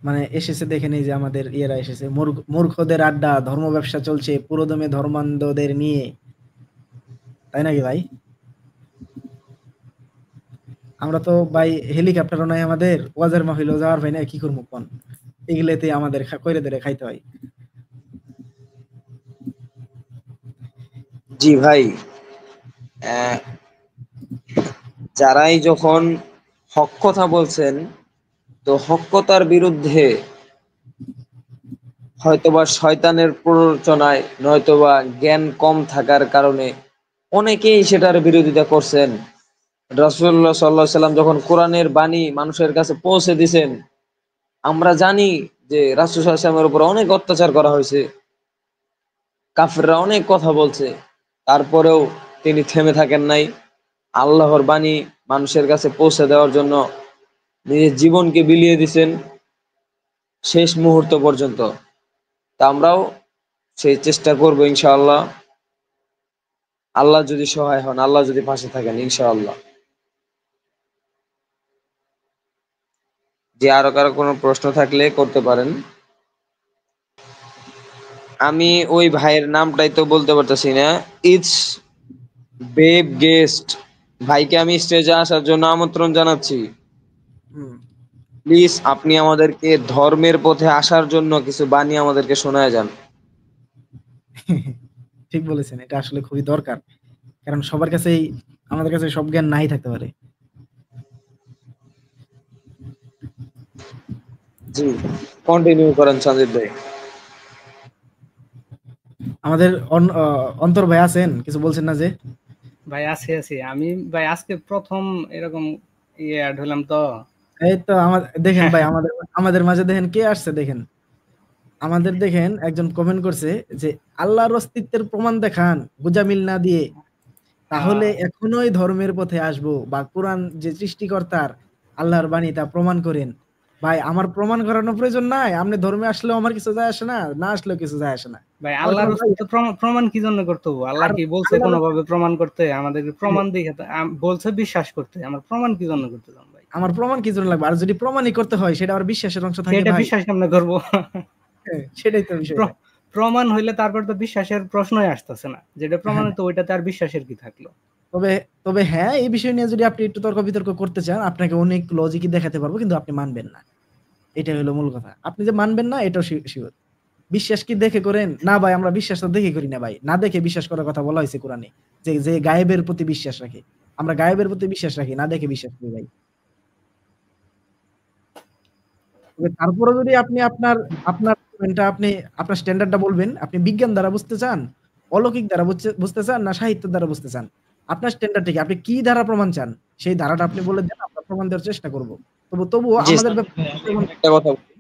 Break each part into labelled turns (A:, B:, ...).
A: মানে এসেছে দেখেন, এই যে আমাদের ইয়েরা এসেছে, মূর্খদের আড্ডা, ধর্ম ব্যবসা চলছে পুরোদমে ধর্মান্ধদের নিয়ে, তাই নাকি ভাই? আমরা তো ভাই হেলিকপ্টারও নাই আমাদের, ওয়াজের মাহফিলও যাওয়ার ভাই না, কি করবো কোন? এগুলোতে আমাদের কইরে ধরে খাইতে হয়।
B: জি ভাই, আহ, যারাই যখন হক কথা বলছেন, তো হক কথার বিরুদ্ধে হয়তোবা শয়তানের প্ররোচনায় নয়তোবা জ্ঞান কম থাকার কারণে অনেকেই সেটার বিরোধিতা করছেন। রাসূলুল্লাহ সাল্লাল্লাহু আলাইহি সাল্লাম যখন কোরআনের বাণী মানুষের কাছে পৌঁছে দিয়েছেন, আমরা জানি যে রাসূল সাল্লাল্লাহু আলাইহি সাল্লামের উপর অনেক অত্যাচার করা হয়েছে, কাফেররা অনেক কথা বলছে, তারপরেও তিনি থেমে থাকেন নাই। আল্লাহর বাণী মানুষের কাছে পৌঁছে দেওয়ার জন্য নিজের জীবনকে বিলিয়ে দিয়েছেন শেষ মুহূর্ত পর্যন্ত। তা আমরাও সেই চেষ্টা করব ইনশাআল্লাহ, আল্লাহ যদি সহায় হন, আল্লাহ যদি পাশে থাকেন ইনশাআল্লাহ। যে আরো কারো কোনো প্রশ্ন থাকলে করতে পারেন। আমি ওই ভাইয়ের নামটাই তো বলতে পারতেছি না। ইটস বেব গেস্ট ভাইকে আমি স্টেজে আসার জন্য আমন্ত্রণ জানাচ্ছি।
A: হুম।
B: প্লিজ আপনি আমাদেরকে ধর্মের পথে আসার জন্য কিছু বাণী আমাদেরকে শোনায় যান।
A: ঠিক বলেছেন, এটা আসলে খুবই দরকার। কারণ সবার কাছেই, আমাদের কাছে সব জ্ঞান নাই থাকতে পারে।
B: জি, কন্টিনিউ করেন সঞ্জিত ভাই।
A: আমাদের অন্তর ভাই আছেন, কিছু বলছেন না যে?
C: ভাই আছি আছি আমি ভাই, আজকে প্রথম এরকম ইয়ে অ্যাড হলাম তো।
A: এই তো আমাদের দেখেন ভাই, আমাদের আমাদের মাঝে দেখেন কে আসছে, দেখেন আমাদের দেখেন একজন কমেন্ট করছে যে আল্লাহর অস্তিত্বের প্রমাণ দেখান গুজামিল না দিয়ে, তাহলে এখনোই ধর্মের পথে আসবো, বা কোরআন যে সৃষ্টিকর্তার আল্লাহর বাণী তা প্রমাণ করেন। ভাই আমার প্রমাণ করানোর প্রয়োজন নাই, আপনি ধর্মে আসলেও আমার কিছু যায় আসে না, না আসলেও কিছু যায় আসে না।
C: ভাই
A: আমার কোনো
C: আল্লাহর অস্তিত্ব প্রমাণ কি জন্য করতে হবে? আল্লাহ
A: আর
C: কি বলছে
A: আল্লাহর
C: কোনোভাবে প্রমাণ করতে? আমাদেরকে প্রমাণ দেখে বলছে বিশ্বাস করতে, আমরা প্রমাণ কি জন্য করতে যাব ভাই?
A: আমার প্রমাণ কি জন্য লাগবে? আর যদি প্রমাণই করতে হয় সেটা আবার বিশ্বাসের অংশ থাকে
C: সেটা
A: ভাই।
C: বিশ্বাস কেমনে করবো?
A: হ্যাঁ, সেটাই তো বিষয়টা।
C: প্রমাণ হইলে তারপর তো বিশ্বাসের প্রশ্নই আসতেছে না, যেটা প্রমাণ তো ওইটাতে আর বিশ্বাসের কি থাকলো?
A: তবে তবে হ্যাঁ, এই বিষয় নিয়ে যদি আপনি একটু তর্ক বিতর্ক করতে চান, আপনাকে অনেক লজিকই দেখাতে পারবো, কিন্তু আপনি মানবেন না। এটাই হলো মূল কথা। আপনি যে মানবেন না এটাও শিওর। বিশ্বাস কি দেখে করেন? না ভাই, আমরা বিশ্বাস তো দেখে করি না ভাই। না দেখে বিশ্বাস করার কথা বলা হয়েছে কোরআনে। যে গায়েবের প্রতি বিশ্বাস রাখে। আমরা গায়েবের প্রতি বিশ্বাস রাখি, না দেখে বিশ্বাস করি ভাই। তবে তারপরেও যদি আপনি আপনার আপনার পয়েন্টটা আপনি আপনার স্ট্যান্ডার্ডটা বলবেন, আপনি বিজ্ঞান দ্বারা বুঝতে চান, অলৌকিক দ্বারা বুঝতে চান, না সাহিত্যের দ্বারা বুঝতে চান? আপনার স্ট্যান্ডার্ড কি? আপনি কি দ্বারা প্রমাণ চান? সেই ধারাটা আপনি বলে দেন, আমরা প্রমাণ দেওয়ার চেষ্টা করব। তবুও
B: জি
A: আমাদের
B: সঞ্জিত
A: ব্যাপারে
B: ভাই, আমি
A: যেমন
B: এখানে একটা কথা বলি।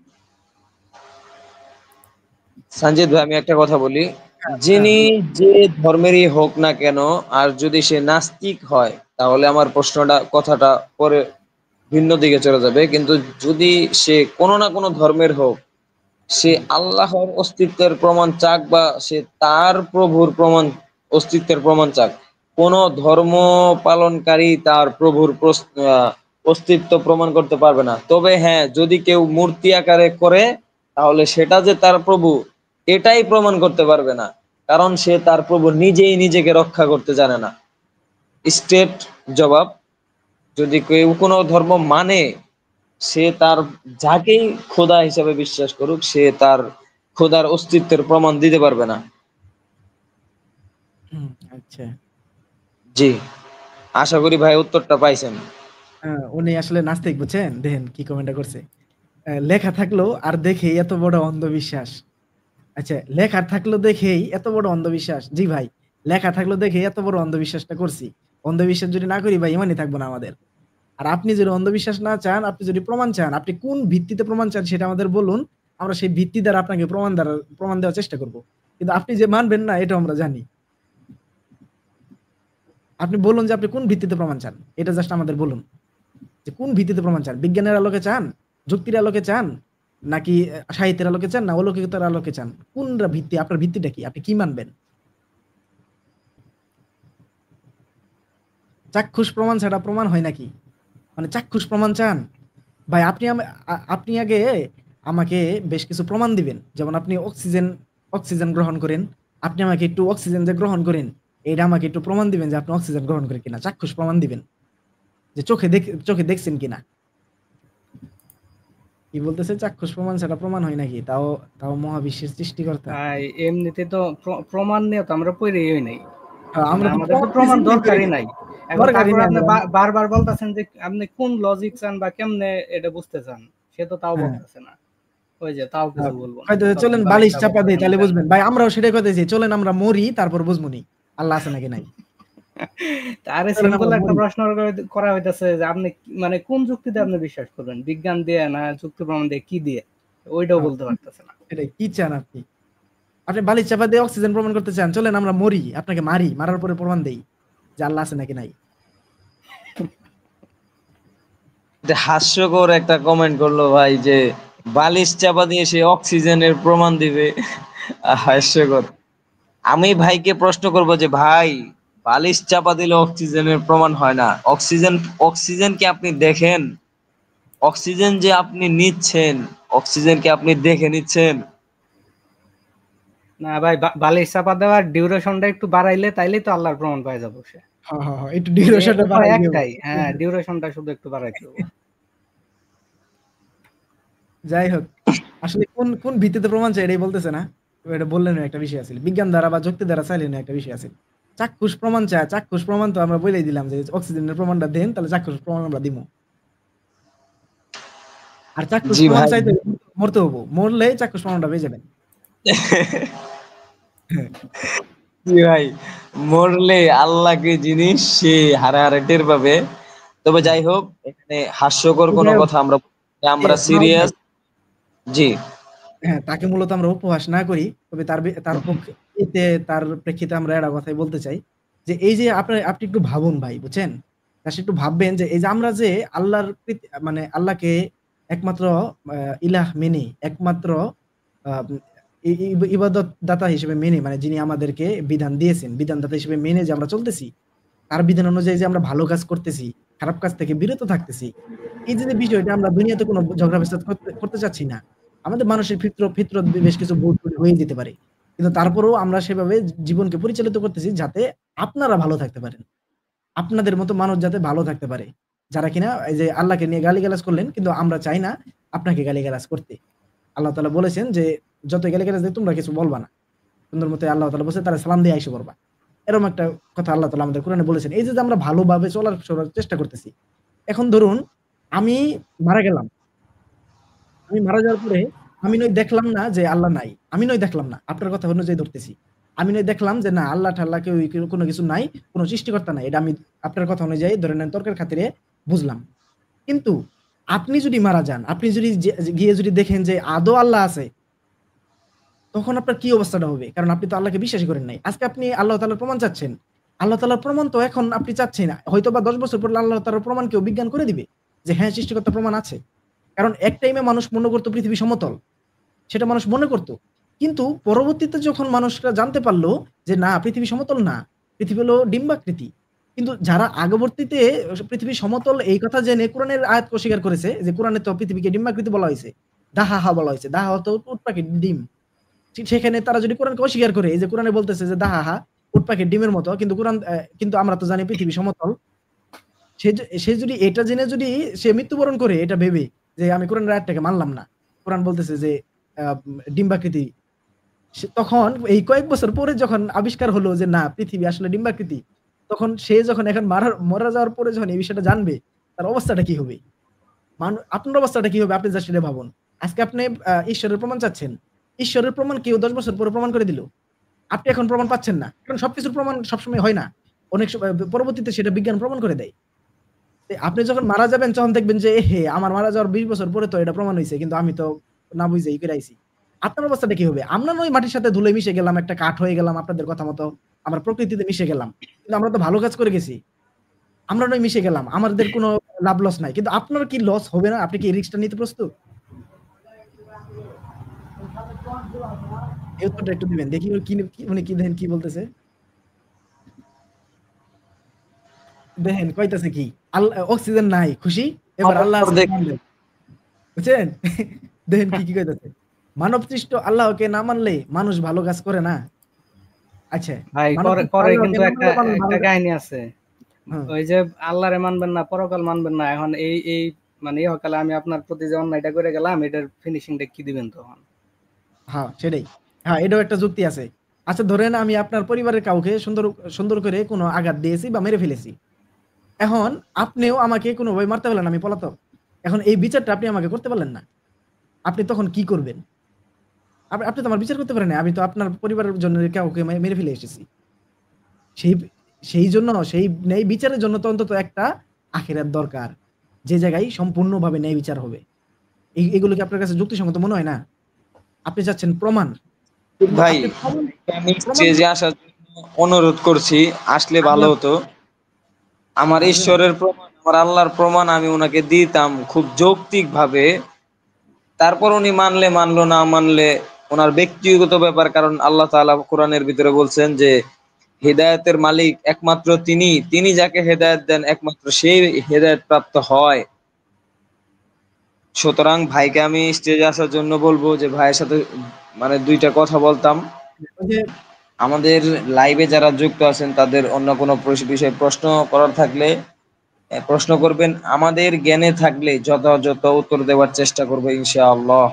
B: সঞ্জিত ভাই, আমি একটা কথা বলি।
A: হ্যাঁ,
B: যিনি যে ধর্মেরই হোক না কেন, আর যদি সে নাস্তিক হয়, তাহলে আমার প্রশ্নটা কথাটা পরে ভিন্ন দিকে চলে যাবে। কিন্তু যদি সে কোনো না কোনো ধর্মের হোক, সে আল্লাহর অস্তিত্বের প্রমাণ চাক বা সে তার প্রভুর প্রমাণ অস্তিত্বের প্রমাণ চাক, কোন ধর্ম পালনকারী তার প্রভুর অস্তিত্ব প্রমাণ করতে পারবে না। তবে হ্যাঁ, যদি কেউ মূর্তি আকারে করে, তাহলে সেটা যে তার প্রভু এটাই প্রমাণ করতে পারবে না, কারণ সে তার প্রভু নিজেই নিজেকে রক্ষা করতে জানে না। স্ট্রেট জবাব। যদি কেউ কোনো ধর্ম মানে, সে তার যাকেই খোদা হিসেবে বিশ্বাস করুক, সে তার খোদার অস্তিত্বের প্রমাণ দিতে পারবে না।
A: আচ্ছা।
B: জি, আশা করি ভাই উত্তরটা পাইছেন।
A: উনি আসলে নাস্তিক, বুঝছেন? দেখেন কি কমেন্টটা করছে। লেখা থাকলো আর দেখেই এত বড় অন্ধবিশ্বাস। আচ্ছা, লেখা থাকলো দেখেই এত বড় অন্ধবিশ্বাস। জি ভাই, লেখা থাকলো দেখেই এত বড় অন্ধবিশ্বাসটা করছি। অন্ধবিশ্বাস যদি না করি ভাই, ইমানই থাকবো না আমাদের। আর আপনি যদি অন্ধবিশ্বাস না চান, আপনি যদি প্রমাণ চান, আপনি কোন ভিত্তিতে প্রমাণ চান সেটা আমাদের বলুন। আমরা সেই ভিত্তি দ্বারা আপনাকে প্রমাণ দেওয়ার চেষ্টা করব। কিন্তু আপনি যে মানবেন না এটাও আমরা জানি। আপনি বলুন যে আপনি কোন ভিত্তিতে প্রমাণ চান। এটা জাস্ট আমাদের বলুন। যে কোন ভিত্তিতে প্রমাণ চান? বিজ্ঞানের আলোকে চান? যুক্তির আলোকে চান? নাকি সাহিত্যের আলোকে চান? না অলৌকিকতার আলোকে চান? কোনটা ভিত্তি? আপনার ভিত্তিটা কি? আপনি কি মানবেন? চাক্ষুষ প্রমাণ ছাড়া প্রমাণ হয় নাকি? মানে চাক্ষুষ প্রমাণ চান? ভাই আপনি আগে আমাকে বেশ কিছু প্রমাণ দিবেন। যেমন আপনি অক্সিজেন গ্রহণ করেন। আপনি আমাকে একটু অক্সিজেন যে গ্রহণ করেন, এটা আমাকে একটু প্রমাণ দিবেন যে আপনি অক্সিজেন গ্রহণ করেন কিনা। চাক্ষুষ প্রমাণ দিবেন। যে চোখে দেখছেন কিনা। কি বলতেছে চাক্ষুষ প্রমাণ ছাড়া প্রমাণ হয় নাকি? তাও মহাবিশ্বের সৃষ্টিকর্তা।
C: এমনিতে তো প্রমাণ নিয়ে তো আমরা পড়েই নাই। মানে
A: আমরা তো
C: আমাদের তো
A: প্রমাণ
C: প্রমাণ
A: চিন্তাই করি
C: দরকারই
A: না।
C: নাই। এখন
A: দরকারই
C: তারপর
A: নাই
C: আপনি
A: আমরা।
C: বারবার বলতেছেন যে আপনি কোন লজিক চান বা কেমনে এটা বুঝতে চান, সে তো তাও
A: হ্যাঁ।
C: বলতেছে না। ওই যে তাও কিছু বলবো না,
A: হয়তো
C: চলেন
A: চলেন
C: বালিশ
A: বালিশ
C: চাপা
A: চাপা
C: দিয়ে
A: দেই
C: তাহলে
A: তাহলে
C: দেন।
A: বুঝবেন। ভাই আমরাও সেটাই কইতেছি। চলেন আমরা মরি তারপর বুঝবনি আল্লাহ আছে নাকি নাই।
C: আরে
A: চলেন
C: সিম্পল
A: আমরা
C: একটা
A: মরি।
C: প্রশ্ন করা হইতাছে যে আপনি মানে কোন যুক্তিতে আপনি বিশ্বাস করবেন, বিজ্ঞান দিয়ে না যুক্তি প্রমাণ দিয়ে, কি দিয়ে? ওইটাও
A: হ্যাঁ,
C: বলতে পারতেছে না।
A: সেটাই। কি চান আপনি? আপনি বালিশ চাপা দিয়ে অক্সিজেন প্রমাণ করতে চান। চলেন আমরা মরি, আপনাকে মারি। মারার পরে প্রমাণ দেই যে আল্লাহ আছে নাকি নাই।
B: এটা হাস্যকর একটা কমেন্ট করলো ভাই যে বালিশ চাপা দিয়ে সে অক্সিজেনের প্রমাণ দিবে। হাস্যকর। আমি ভাইকে প্রশ্ন করব যে ভাই, বালিশ চাপা দিলে অক্সিজেনের প্রমাণ হয় না। অক্সিজেন কি আপনি দেখেন? অক্সিজেন যে আপনি নিচ্ছেন, অক্সিজেন কি আপনি দেখে নিচ্ছেন?
C: না ভাই, বালিশ চাপা দেওয়ার ডিউরেশনটা একটু বাড়াইলে তাইলেই তো আল্লাহর প্রমাণ পাওয়া যাবে সে।
A: হ্যাঁ, হ্যাঁ, হ্যাঁ। একটু
C: এই যে
A: ডিউরেশনটা
C: উপায়
A: বাড়াই দিও।
C: একটাই, হ্যাঁ, ডিউরেশনটা শুধু একটু বাড়াইতে হবে।
A: যাই হোক। আসলে কোন ভিত্তিতে প্রমাণ চাই এটাই বলতেছে না। এটা বললেন একটা বিষয় আছে। বিজ্ঞান দ্বারা বা যুক্তি দ্বারা চাইলেন একটা বিষয় আছে। চাক্ষুষ প্রমাণ চায়। চাক্ষুষ প্রমাণ তো আমরা বলেই দিলাম যে অক্সিজেনের প্রমাণটা দেন তাহলে চাক্ষুষ প্রমাণ আমরা দিমু। আর চাক্ষুষ
B: জি
A: প্রমাণ
B: ভাই।
A: চাইতে মরতে হবো। মরলেই চাক্ষুষ প্রমাণটা পেয়ে যাবেন। হ্যাঁ,
B: জি ভাই, মরলে আল্লাহকে জিনিস সে হারে হারে টের পাবে। তবে
A: হ্যাঁ।
B: যাই হোক, এখানে হাস্যকর
A: তো
B: কোনো
A: যাই হোক,
B: কথা আমরা আমরা
A: মাহমুদ
B: সিরিয়াস।
A: ভাই,
B: জি।
A: হ্যাঁ, তাকে মূলত আমরা উপহাস না করি। তবে তার পক্ষে তার প্রেক্ষিতে আমরা একটা কথাই বলতে চাই। যে এই যে আপনি একটু ভাবুন ভাই, বুঝছেন? জাস্ট একটু ভাববেন যে এই যে আমরা যে আল্লাহর মানে আল্লাহকে একমাত্র ইলাহ মেনে, একমাত্র আ ইবাদত দাতা হিসেবে মেনে, মানে যিনি আমাদেরকে বিধান দিয়েছেন, বিধানদাতা হিসেবে মেনে যে আমরা চলতেছি, তার বিধান অনুযায়ী যে আমরা ভালো কাজ করতেছি, খারাপ কাজ থেকে বিরত থাকতেছি। এই যে বিষয়টা আমরা দুনিয়াতে কোনো ঝগড়া ফ্যাসাদ করতে চাচ্ছি না। আমাদের মানুষের ফিতরত বেশ কিছু ভুল হয়ে যেতে পারে। কিন্তু তারপরেও আমরা সেভাবে জীবনকে পরিচালিত করতেছি যাতে আপনারা ভালো থাকতে পারেন। আপনাদের মতো মানুষ যাতে ভালো থাকতে পারে। যারা কিনা এই যে আল্লাহকে নিয়ে গালিগালাজ করলেন কিন্তু আমরা চাই না আপনাকে গালিগালাজ করতে। আল্লাহ তাআলা বলেছেন যে, "যতই গালিগালাজ দেই তোমরা কিছু বলবা না।" সুন্দর মতো আল্লাহ তাআলা বলছে, "তারা সালাম দিয়ে আইসা পড়বা।" এরকম একটা কথা আল্লাহ তাআলা আমাদের কোরআনে বলেছেন। এই যে আমরা ভালোভাবে চলার চেষ্টা করতেছি। এখন ধরুন আমি মারা গেলাম। আমি মারা যাওয়ার পরে আমি নয় দেখলাম না যে আল্লাহ নাই। আমি নয় দেখলাম না। আপনার কথা অনুযায়ী ধরতেছি। আমি নয় দেখলাম যে না আল্লাহ-টাল্লাহ কেউ কোন কিছু নাই, কোন সৃষ্টিকর্তা নাই। এটা আমি আপনার কথা অনুযায়ী ধরে নেন তর্কের খাতিরে বুঝলাম। কিন্তু আপনি যদি মারা যান, আপনি যদি গিয়ে যদি দেখেন যে আদৌ আল্লাহ আছে, তখন আপনার কি অবস্থাটা হবে? কারণ আপনি তো আল্লাহকে বিশ্বাসই করেন নাই। আজকে আপনি আল্লাহ তাআলার প্রমাণ চাচ্ছেন। আল্লাহ তাআলার প্রমাণ তো এখন আপনি চাচ্ছেন না। হয়তোবা ১০ বছর পর আল্লাহ তাআলার প্রমাণ কেউ বিজ্ঞান করে দিবে। যে হ্যাঁ, সৃষ্টিকর্তার প্রমাণ আছে। কারণ এক টাইমে মানুষ মনে করত পৃথিবী সমতল। সেটা মানুষ মনে করত। কিন্তু পরবর্তীতে যখন মানুষরা জানতে পারল যে না পৃথিবী সমতল না, পৃথিবী হলো ডিম্বাকৃতি। কিন্তু যারা আগবর্তীতে পৃথিবী সমতল এই কথা জেনে কোরআনের আয়াতকে অস্বীকার করেছে যে কোরআনে তো পৃথিবীকে ডিম্বাকৃতি বলা হইছে। দাহাহা বলা হইছে। দাহাহা তো উট পাখির ডিম। সেখানে তারা যদি কোরআনকে অস্বীকার করে এই যে কোরআনে বলতেছে যে দাহাহা উট পাখির ডিমের মতো কিন্তু কিন্তু আমরা তো জানি পৃথিবী সমতল। সে যদি এটা জেনে যদি সে মৃত্যুবরণ করে এটা ভেবে যে আমি কোরআনের আয়াতটাকে মানলাম না। কোরআন বলতেছে যে আ ডিম্বাকৃতি। তখন এই কয়েক বছর পরে যখন আবিষ্কার হলো যে না পৃথিবী আসলে ডিম্বাকৃতি, তখন সে যখন এখন মারা যাওয়ার পরে যখন এই বিষয়টা জানবে, তার অবস্থাটা কি হবে? আপনার অবস্থাটা কি হবে? আপনি জাস্ট এটা ভাবুন। আজকে আপনি ঈশ্বরের প্রমাণ চাচ্ছেন। ঈশ্বরের প্রমাণ কেউ ১০ বছর পরে প্রমাণ করে দিল। আপনি এখন প্রমাণ পাচ্ছেন না। কারণ সবকিছুর প্রমাণ সবসময় হয় না। অনেক সময় পরবর্তীতে সেটা বিজ্ঞান প্রমাণ করে দেয়। আপনি যখন মারা যাবেন তখন দেখবেন যে এহে আমার মারা যাওয়ার ২০ বছর পরে তো এটা প্রমাণ হইছে। কিন্তু আমি তো না বুঝে করে আইছি। আপনার অবস্থাটা কি হবে? আমরা নয় মাটির সাথে ধুলোয় মিশে গেলাম, একটা কাঠ হয়ে গেলাম আপনাদের কথা মতো। আমরা প্রকৃতিতে মিশে গেলাম। কিন্তু আমরা তো ভালো কাজ করে গেছি। আমরা নয় মিশে গেলাম। আমাদের কোনো লাভ লস নাই। কিন্তু আপনার কি লস হবে না? আপনি কি এই রিস্কটা নিতে প্রস্তুত? এই উত্তরটা একটু দিবেন। দেখি উনি কি দেখেন কি বলতেছে? দেখেন কইতাছে কি? অক্সিজেন নাই। খুশি? এবার আল্লাহ আছে প্রমাণ দেন। বুঝছেন? দেখেন কি কইতাছে, মানব সৃষ্ট আল্লাহকে না মানলে মানুষ ভালো কাজ করে না। আচ্ছা,
C: ভাই
A: মানব
C: পরে
A: সৃষ্ট
C: পরে
A: আল্লাহকে
C: কিন্তু
A: না
C: একটা
A: মানলে মানুষ ভালো
C: একটা
A: কাজ।
C: কাহিনী আছে।
A: হ্যাঁ
C: ওই যে আল্লাহরে মানবেন না, পরকাল মানবেন না, এখন এই মানে ইহকালে আমি আপনার প্রতি যে অন্যায়টা করে গেলাম, এটার ফিনিশিংটা কি দিবেন তখন?
A: হ্যাঁ সেটাই। হ্যাঁ, এটাও একটা যুক্তি আছে। আচ্ছা ধরেন আমি আপনার পরিবারের কাউকে সুন্দর সুন্দর করে কোনো আঘাত দিয়েছি বা মেরে ফেলেছি। এখন আপনিও আমাকে কোনোভাবে মারতে পারলেন, আমি পলাতক। এখন এই বিচারটা আপনি আমাকে করতে পারলেন না। আপনি তখন কি করবেন? আপনি তো আমার বিচার করতে পারেন না। আমি তো আপনার পরিবারের জন্য কাউকে মেরে ফেলে এসেছি। সেই সেইজন্য সেই ন্যায় বিচারের জন্য তো অন্তত একটা আখিরাত দরকার। যে জায়গায় সম্পূর্ণভাবে ন্যায় বিচার হবে। এগুলো কি আপনার কাছে যুক্তিসঙ্গত মনে হয় না? আপনি চাচ্ছেন প্রমাণ। কিন্তু
B: ভাই,
A: আপনি প্রমাণ
B: আমি
A: প্রমাণ
B: স্টেজে আসার জন্য অনুরোধ করছি, আসলে ভালো
A: আপনার
B: হতো। আমার
A: আসবেন।
B: ঈশ্বরের প্রমাণ, আমার আল্লাহর প্রমাণ আমি ওনাকে দিতাম খুব যৌক্তিক ভাবে। তারপর উনি মানলে মানলো, না মানলে ওনার ব্যক্তিগত ব্যাপার। কারণ আল্লাহ তাআলা কোরআনের ভিতরে বলছেন যে হেদায়েতের মালিক একমাত্র তিনি, তিনি যাকে হেদায়েত দেন একমাত্র সেই হেদায়েত প্রাপ্ত হয়। সুতরাং ভাইকে আমি স্টেজে আসার জন্য বলবো যে ভাইয়ের সাথে মানে দুইটা কথা বলতাম।
A: ওই যে
B: আমাদের লাইভে যারা যুক্ত আছেন তাদের অন্য কোনো বিষয়ে প্রশ্ন করার থাকলে প্রশ্ন করবেন। আমাদের জ্ঞানে থাকলে যথাযথ উত্তর দেওয়ার চেষ্টা করবো ইনশাআল্লাহ।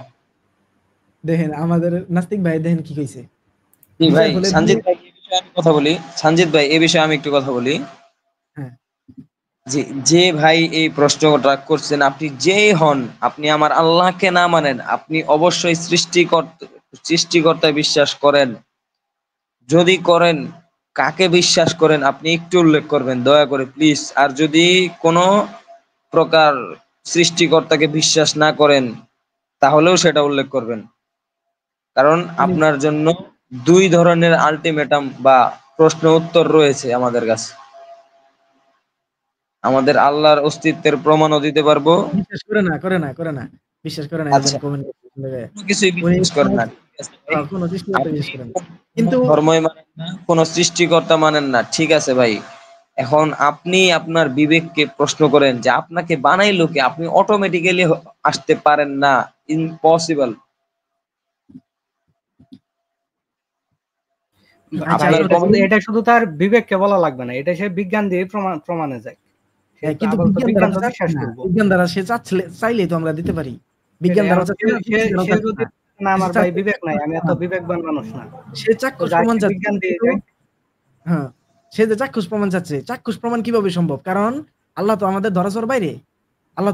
A: দেখেন আমাদের নাস্তিক ভাই দেখেন কি কইছে।
B: জি
A: বিচার
B: ভাই,
A: হলে দিয়ে।
B: সঞ্জিত ভাই এই বিষয়ে আমি কথা বলি। সঞ্জিত ভাই এই বিষয়ে আমি একটু কথা বলি।
A: হ্যাঁ,
B: যে যে ভাই এই প্রশ্নটা করছেন, আপনি যেই হন, আপনি আমার আল্লাহকে না মানেন, আপনি অবশ্যই সৃষ্টিকর্তায় বিশ্বাস করেন। যদি করেন, কাকে বিশ্বাস করেন আপনি একটু উল্লেখ করবেন দয়া করে প্লিজ। আর যদি কোনো প্রকার সৃষ্টিকর্তাকে বিশ্বাস না করেন তাহলেও সেটা উল্লেখ করবেন। কারণ
A: উনি
B: আপনার জন্য দুই ধরনের আলটিমেটাম বা প্রশ্ন উত্তর রয়েছে আমাদের কাছে। আমাদের আল্লাহর অস্তিত্বের প্রমাণও দিতে পারবো।
A: বিশ্বাস করে না। বিশ্বাস করে না এজন্য
B: আচ্ছা,
A: কমেন্ট করছে।
B: কোনো কিছুই
A: উনি
B: বিশ্বাস করেন না, ঠিক আছে ভাই।
A: কোন সৃষ্টিকর্তা
B: আপনি
A: বিশ্বাস করেন না।
B: কোনো
A: কিন্তু
B: ধর্মই মানেন না, কোনো সৃষ্টিকর্তা মানেন না, ঠিক আছে ভাই। এখন আপনি আপনার বিবেককে প্রশ্ন করেন যে আপনাকে বানাইলো কে? আপনি অটোমেটিক্যালি আসতে পারেন না, ইম্পসিবল।
A: আচ্ছা
B: আপনার
A: এটা
B: কমেন্ট,
C: এটা শুধু তার বিবেককে বলা লাগবে না, এটা সে বিজ্ঞান দিয়ে প্রমাণে যায়। সে তো
A: কিন্তু
C: আপাতত
A: বিজ্ঞান দ্বারা
C: বিজ্ঞান
A: তো
C: তো
A: চাচ্ছে
C: বিশ্বাস
A: না।
C: করবো।
A: বিজ্ঞান দ্বারা সে চাইলেই তো আমরা দিতে পারি। বিজ্ঞান
C: সেটাই,
A: দ্বারা
C: এখন
A: চাচ্ছে
C: সে
A: না,
C: সে
A: যুক্তি দ্বারাও
C: সে
A: চাচ্ছে
C: যদি
A: না।
C: না,
A: সে
C: আমার ভাই
A: চাচ্ছে
C: বিবেক নাই, আমি এত
A: হ্যাঁ,
C: বিবেকবান মানুষ না,
A: সে
C: তো
A: চাক্ষুষ
C: যাই
A: প্রমাণ
C: সে
A: চাচ্ছে।
C: বিজ্ঞান দিয়ে
A: কিন্তু
C: যাই।
A: হ্যাঁ, সে যে চাক্ষুষ প্রমাণ চাচ্ছে, চাক্ষুষ প্রমাণ কিভাবে সম্ভব? কারণ আল্লাহ তো আমাদের ধরাছোঁয়ার বাইরে। আল্লাহ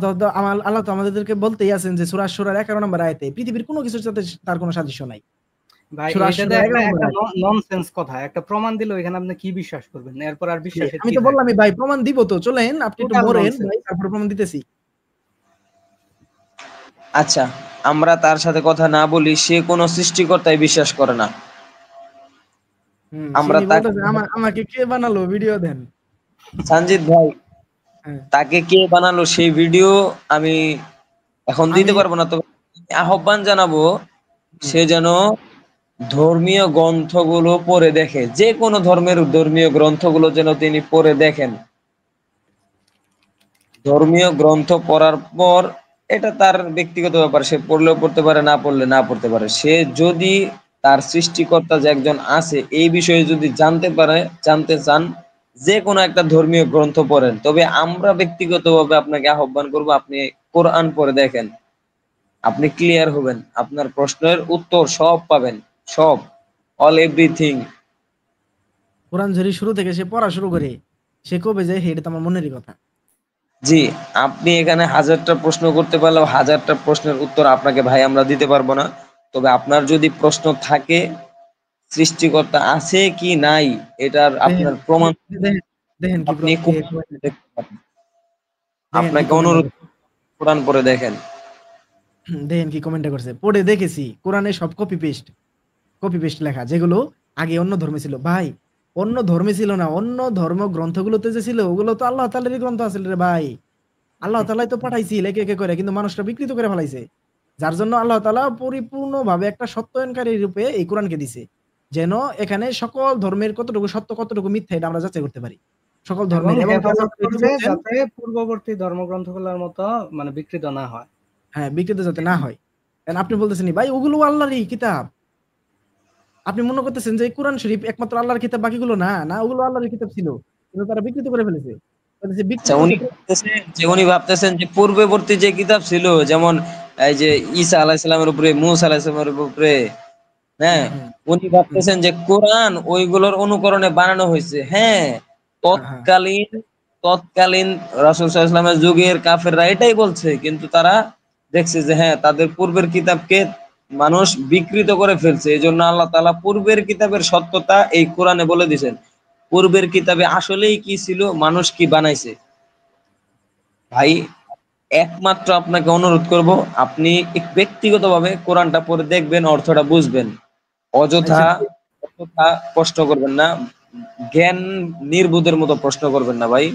A: তো আমাদেরকে বলতেই আছেন যে সূরা আশ-শূরার 11 নম্বর আয়াতে পৃথিবীর কোনো কিছুর সাথে তার কোনো সাদৃশ্য নাই।
C: ভাই
A: সূরা
C: এইটাতে
A: আশ-শূরার
C: একটা
A: 11 নম্বর
C: একটা
A: আয়াত।
C: ননসেন্স কথা, একটা প্রমাণ দিলে ওইখানে আপনি কি বিশ্বাস করবেন? এরপর আর বিশ্বাসের
A: আমি
C: কি
A: তো
C: থাকবে?
A: বললামই ভাই প্রমাণ দিব তো। চলেন আপনি একটু
C: টোটাল
A: মরেন
C: ননসেন্স।
A: ভাই, তারপর প্রমাণ দিতেছি।
B: আচ্ছা, আমরা তার সাথে কথা না বলি, সে কোনো সৃষ্টিকর্তায় বিশ্বাস করে না। আমরা
A: সিনি
B: তাকে,
A: বলতেছে আমাকে কে বানালো ভিডিও দেন।
B: সঞ্জিত ভাই,
A: হ্যাঁ,
B: তাকে কে বানালো সেই ভিডিও আমি এখন দিতে
A: আমি
B: পারবো না, তবে আহ্বান জানাবো
A: হুম,
B: সে যেন ধর্মীয় গ্রন্থগুলো পড়ে দেখে, যে কোনো ধর্মের ধর্মীয় গ্রন্থগুলো যেন তিনি পড়ে দেখেন। ধর্মীয় গ্রন্থ পড়ার পর এটা তার ব্যক্তিগত ব্যাপার, সে পড়লেও পড়তে পারে, না পড়লে না পড়তে পারে। সে যদি তার সৃষ্টিকর্তা যে একজন আছে এই বিষয়ে যদি জানতে চান, যে কোনো একটা ধর্মীয় গ্রন্থ পড়েন। তবে আমরা ব্যক্তিগতভাবে আপনাকে আহ্বান করব, আপনি কোরআন পড়ে দেখেন, আপনি ক্লিয়ার হবেন, আপনার প্রশ্নের উত্তর সব পাবেন, সব, অল এভরিথিং।
A: কোরআন যদি শুরু থেকে সে পড়া শুরু করে সে কবে যে এটা তো আমার মনেরই কথা।
B: জি, আপনি এখানে হাজারটা প্রশ্ন করতে পারলেও হাজারটা প্রশ্নের উত্তর আপনাকে ভাই আমরা দিতে পারবো না। তবে আপনার যদি প্রশ্ন থাকে সৃষ্টিকর্তা আছে কি নাই এটার
A: দেখেন
B: আপনার প্রমাণ
A: দেখেন দেখেন কি
B: আপনি কোরআন পড়ে দেখতে পারেন।
A: দেখেন কি
B: আপনাকে
A: কমেন্ট
B: অনুরোধ, কোরআন পড়ে দেখেন।
A: দেখেন কি কমেন্টটা করছে। পড়ে দেখেছি কোরআনে সব কপি পেস্ট লেখা, যেগুলো আগে অন্য ধর্মে ছিল। ভাই অন্য ধর্মে ছিল না, অন্য ধর্ম গ্রন্থগুলোতে যে ছিল ওগুলো তো আল্লাহ তাআলারই গ্রন্থ আছিল রে ভাই। আল্লাহ তাআলাই তো পাঠাইছিল একে একে করে, কিন্তু মানুষরা বিকৃত করে ফেলাইছে। যার জন্য আল্লাহ তাআলা পরিপূর্ণভাবে একটা সত্যায়নকারী রূপে এই কোরআনকে দিছে, যেন এখানে সকল ধর্মের কতটুকু সত্য কতটুকু মিথ্যা এটা আমরা যাচাই করতে পারি, সকল
C: এবং
A: ধর্মের। এবং আল্লাহ
C: হেফাজত
A: তাআলা এটাও
C: করছে
A: বলছেন,
C: যাতে পূর্ববর্তী ধর্মগ্রন্থগুলোর মতো মানে বিকৃত না হয়।
A: হ্যাঁ, বিকৃত যাতে না হয়। And আপনি বলতেছেন ভাই ওগুলো আল্লাহরই কিতাব। আপনি মনে করতেছেন যে কোরআন শরীফ একমাত্র আল্লাহর কিতাব, বাকিগুলো না, না ওগুলো আল্লাহর কিতাব ছিল। কিন্তু তারা বিকৃত করে ফেলেছে। যে
B: আচ্ছা,
A: বিকৃত করছে
B: উনি ভাবতেছেন যে পূর্ববর্তী যে কিতাব ছিল, যেমন এই যে ঈসা আলাইহিস সালামের উপরে, মুসা আলাইহিস সালামের উপরে,
A: হুম,
B: হ্যাঁ,
A: হুম,
B: উনি
A: হুম,
B: ভাবতেছেন যে কোরআন ওইগুলোর অনুকরণে বানানো হয়েছে। হ্যাঁ,
A: হ্যাঁ, হ্যাঁ।
B: তৎকালীন তৎকালীন রাসূল সাল্লাল্লাহু আলাইহি ওয়াসাল্লামের যুগের কাফেররা এটাই বলছে, কিন্তু তারা দেখছে যে হ্যাঁ, তাদের পূর্বের কিতাবকে মানুষ বিকৃত করে ফেলছে। এজন্য আল্লাহ তাআলা পূর্বের কিতাবের সত্যতা এই কোরআনে বলে দিয়েছেন। পূর্বের কিতাবে আসলেই কি ছিল, মানুষ কি বানাইছে। ভাই, একমাত্র আপনাকে অনুরোধ করব, আপনি ব্যক্তিগতভাবে কোরআনটা পড়ে দেখবেন, অর্থটা বুঝবেন। অযথা
A: আচ্ছা,
B: অযথা প্রশ্ন করবেন না, জ্ঞান নির্বোধের মতো প্রশ্ন করবেন না ভাই।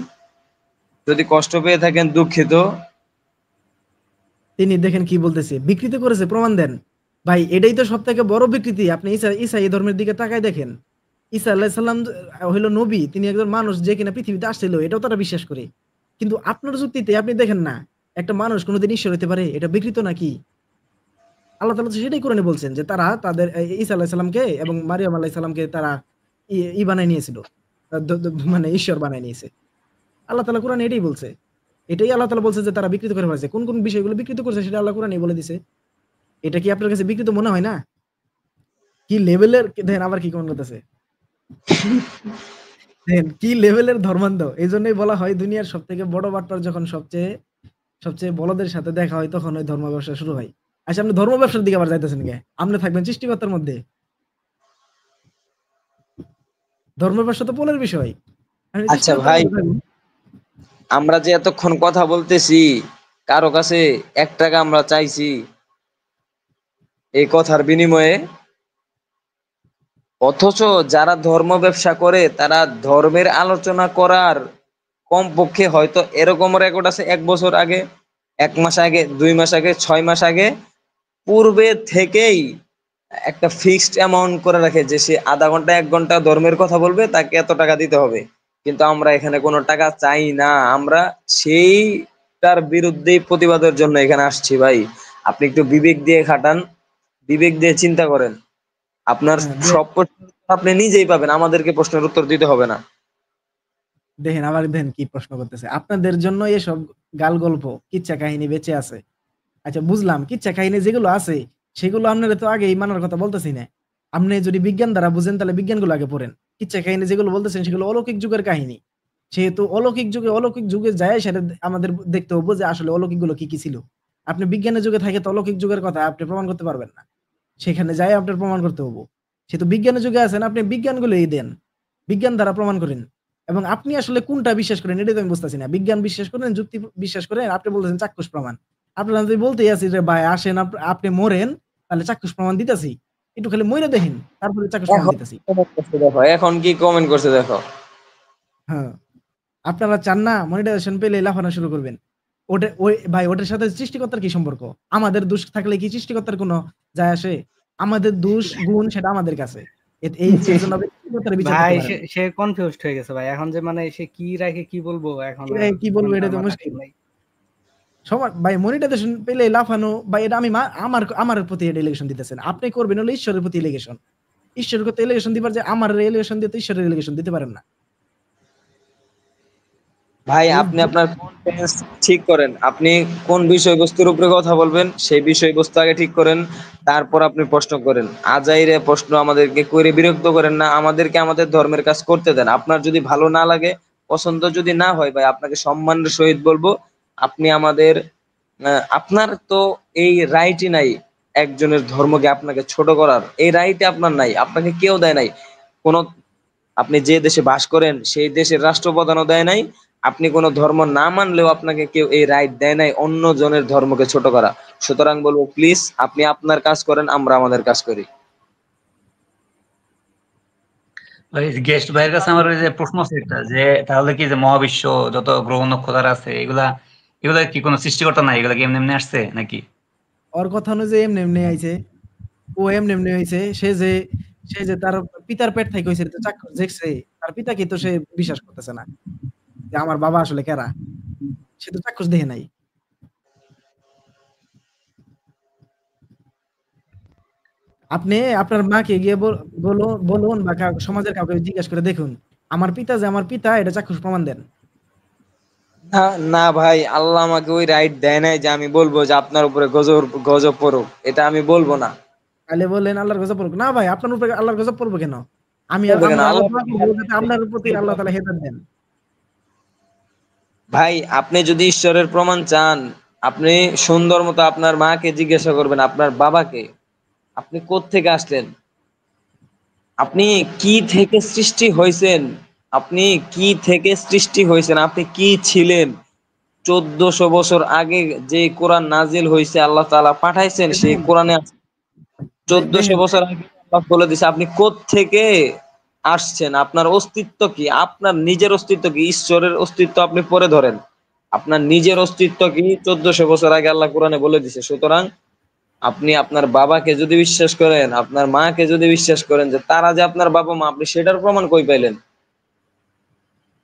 B: যদি কষ্ট পেয়ে থাকেন দুঃখিত।
A: তিনি দেখেন কি বলতেছে, বিকৃতি করেছে, প্রমাণ দেন। ভাই এটাই তো সবথেকে বড় বিকৃতি। আপনি ঈসা ঈসা এই ধর্মের দিকে তাকায় দেখেন। ঈসা আলাইহিস সালাম হইলো নবী, তিনি একজন মানুষ যে কিনা পৃথিবীতে আসছিল, এটাও তারা বিশ্বাস করে। কিন্তু আপনার যুক্তিতে আপনি দেখেন না, একটা মানুষ কোনোদিন ঈশ্বর হতে পারে? এটা বিকৃত নাকি? আল্লাহ তাআলা তো সেটাই কোরআনে বলছেন যে তারা তাদের ঈসা আলাইহিস সালামকে এবং মারিয়াম আলাইহিস সালামকে তারা বানায় নিয়েছিল। মানে ঈশ্বর বানায় নিয়েছে। আল্লাহ তাআলা কোরআনে এটাই বলছে। এটাই আল্লাহ তাআলা বলছে যে তারা বিকৃত করে ফেলেছে। কোন বিষয়গুলো বিকৃত করেছে সেটা আল্লাহ কোরআনেই বলে দিছে। এটা কি আপনার কাছে বিকৃত মনে হয় না? কি লেভেলের দেখেন আবার কি কমেন্ট করতেছে। দেখেন কি লেভেলের ধর্মান্ধ। এজন্যই বলা হয় দুনিয়ার সবথেকে বড় বাটপার যখন সবচেয়ে সবচেয়ে বড়দের সাথে দেখা হয় তখন ওই ধর্ম ব্যবসা শুরু হয়। আচ্ছা, আপনি ধর্ম ব্যবসার দিকে আবার যাইতেছেন কে? আপনি থাকবেন সৃষ্টিকর্তার মধ্যে। ধর্ম ব্যবসা তো পরের বিষয়। আপনি
B: আচ্ছা
A: সৃষ্টিকর্তার
B: ভাই,
A: মধ্যে থাকবেন।
B: আমরা যে এতক্ষণ কথা বলতেছি, কারো কাছে 1 টাকা আমরা চাইছি এই কথার বিনিময়ে? অথচ যারা ধর্ম ব্যবসা করে তারা ধর্মের আলোচনা করার কমপক্ষে হয়তো এরকম রেকর্ড আছে, 1 বছর আগে, 1 মাস আগে, 2 মাস আগে, 6 মাস আগে, পূর্বে থেকেই একটা ফিক্সড অ্যামাউন্ট করে রাখে যে সে আধা ঘন্টা 1 ঘন্টা ধর্মের কথা বলবে, তাকে এত টাকা দিতে হবে। কিন্তু আমরা এখানে কোনো টাকা চাই না, আমরা সেইটার বিরুদ্ধেই প্রতিবাদের জন্য এখানে আসছি ভাই। আপনি একটু বিবেক দিয়ে খাটান, বিবেক দিয়ে চিন্তা করেন। আপনার
A: হ্যাঁ,
B: সব প্রশ্নের উত্তর আপনি নিজেই পাবেন, আমাদেরকে প্রশ্নের উত্তর দিতে হবে না।
A: দেখেন আবার দেখেন কি প্রশ্ন করতেছে। আপনাদের জন্য এসব গাল গল্প, কিচ্ছা কাহিনী বেঁচে আছে। আচ্ছা বুঝলাম, কিচ্ছা কাহিনী যেগুলো আছে সেগুলো আপনারা তো আগেই মানার কথা বলতেছি না। আপনি যদি বিজ্ঞান দ্বারা বুঝেন তাহলে বিজ্ঞানগুলো আগে পড়েন। কিচ্ছা কাহিনী যেগুলো বলতেছেন সেগুলো অলৌকিক যুগের কাহিনী। সেহেতু অলৌকিক যুগে যায় সেটা আমাদের দেখতে হবে যে আসলে অলৌকিক গুলো কি কি ছিল। আপনি বিজ্ঞানের যুগে থাকে তো অলৌকিক যুগের কথা আপনি প্রমাণ করতে পারবেন না। সেখানে যাই আপনার প্রমাণ করতে হবো। সেহেতু বিজ্ঞানের যুগে আছেন, আপনি বিজ্ঞানগুলোই দেন। বিজ্ঞান দ্বারা প্রমাণ করেন। এবং আপনি আসলে কোনটা বিশ্বাস করেন এটাই তো আমি বুঝতেছি না। বিজ্ঞান বিশ্বাস করেন, যুক্তি বিশ্বাস করেন, আপনি বলতেছেন চাক্ষুষ প্রমাণ। আপনারা যদি বলতেই আছি যে ভাই আসেন আপনি মরেন, তাহলে চাক্ষুষ প্রমাণ দিতেছি। একটু খালি মইরা দেখেন, তারপরে চাক্ষুষ প্রমাণ
B: এখন
A: দিতেছি।
B: কমেন্ট করছে দেখো, এখন কি কমেন্ট করছে দেখো।
A: হ্যাঁ, আপনারা চান না মনিটাইজেশন পেলে লাফানো শুরু করবেন। ওটা ওই ভাই ওটার সাথে সৃষ্টিকর্তার কি সম্পর্ক? আমাদের দোষ থাকলে কি সৃষ্টিকর্তার কোনো যায় আসে? আমাদের দোষ গুণ সেটা আমাদের কাছে। এর জন্য আপনি সৃষ্টিকর্তার বিচার
C: ভাই
A: করতে পারেন না।
C: সে কনফিউজড হয়ে গেছে ভাই। এখন যে মানে সে কি রাখে কি বলবো এখন
A: এটা
C: আর
A: কি বলবো এটা
C: মাথার
A: তো
C: মাথা ঠিক
A: মুশকিল।
C: নাই।
A: ভাই মনিটাইজেশন পেলে লাফানো ভাই এটা আমি আমার আমার প্রতি এলিগেশন দিতেছেন। আপনি করবেন হলো ঈশ্বরের প্রতি এলিগেশন। ঈশ্বরের প্রতি এলিগেশন দিবার যে আমার এলিগেশন দিয়ে তো ঈশ্বরের এলিগেশন দিতে পারেন না।
B: ভাই,
A: এই
B: আপনি আপনার কন্টেন্টস ঠিক করেন। আপনি কোন বিষয়বস্তুর উপরে কথা বলবেন সেই বিষয়বস্তু আগে ঠিক করেন, তারপর আপনি প্রশ্ন করেন। আজাইরে প্রশ্ন আমাদেরকে করে বিরক্ত করেন না, আমাদেরকে আমাদের ধর্মের কাজ করতে দেন। আপনার যদি ভালো না লাগে, পছন্দ যদি না হয়, ভাই আপনাকে সম্মানের সহিত বলবো, আপনি আমাদের আপনার তো এই রাইটই নাই একজনের ধর্মকে আপনাকে ছোট করার। এই রাইটই আপনার নাই, আপনাকে কেউ দেয় নাই। কোন, আপনি যে দেশে বাস করেন সেই দেশের রাষ্ট্রপ্রধানও দেয় নাই। আপনি কোন ধর্ম না মানলেও আপনাকে কেউ এই রাইট দেয় নাই অন্য জনের ধর্মকে ছোট করা। সুতরাং বলবো, প্লিজ আপনি আপনার কাজ করেন, আমরা আমাদের কাজ করি।
D: ওই গেস্ট ভাইয়ের কাছে আমার ওই যে প্রশ্ন আছে একটা, যে তাহলে কি যে মহাবিশ্ব যত গ্রহ নক্ষত্র আছে এগুলা এগুলা কি কোনো সৃষ্টিকর্তা নাই, এগুলা কি এমনি এমনি আসছে নাকি?
A: ওর কথা অনুযায়ী এমনি এমনি আইছে। ও এমনি এমনি হইছে। সে যে তার পিতার পেট থেকে হইছে এটা তো চাক্ষুষ দেখছে। তার পিতাকে তো সে বিশ্বাস করতেছে না। যে আমার বাবা আসলে কেরা? সে তো চাক্ষুষ দেখে নাই। আপনি আপনার মাকে গিয়ে বলুন বা সমাজের কাউকে জিজ্ঞেস করে দেখুন আমার পিতা যে আমার পিতা এটা চাক্ষুষ প্রমাণ দেন।
B: না না ভাই, আল্লাহ আমাকে ওই রাইট দেয় নাই যে আমি বলবো যে আপনার উপরে গজব গজব পড়ুক, এটা আমি বলবো না।
A: তাহলে বললেন আল্লাহর গজব পড়ুক। না ভাই আপনার উপরে আল্লাহর গজব পড়বে কেন?
B: বলবে কেন
A: আমরা আল্লাহ
B: আল্লাহ?
A: দোয়া করবো যাতে আপনার প্রতি আল্লাহ তাআলা হেদায়েত দেন।
B: ভাই আপনি যদি ঈশ্বরের প্রমাণ চান, আপনি সুন্দর মতো আপনার মাকে জিজ্ঞাসা করবেন, আপনার বাবাকে, আপনি কোত্থেকে আসলেন, আপনি কি থেকে সৃষ্টি হয়েছেন, আপনি কি থেকে সৃষ্টি হয়েছেন, আপনি কি ছিলেন 1400 বছর আগে যে কোরআন নাজিল হয়েছে, আল্লাহ তাআলা পাঠাইছেন, সেই
A: দেখেন
B: কোরআনে আছে। 1400
A: দেখেন
B: বছর আগে আল্লাহ বলে দিছে আপনি কোত্থেকে আসছেন, আপনার অস্তিত্ব কি, আপনার নিজের অস্তিত্ব কি, ঈশ্বরের অস্তিত্ব আপনি পরে ধরেন, আপনার নিজের অস্তিত্ব কি 1400 বছর আগে আল্লাহ কোরআনে বলে দিছে। সুতরাং আপনি আপনার বাবাকে যদি বিশ্বাস করেন, আপনার মাকে যদি বিশ্বাস করেন যে তারা যে আপনার বাবা মা, আপনি সেটার প্রমাণ কই পাইলেন?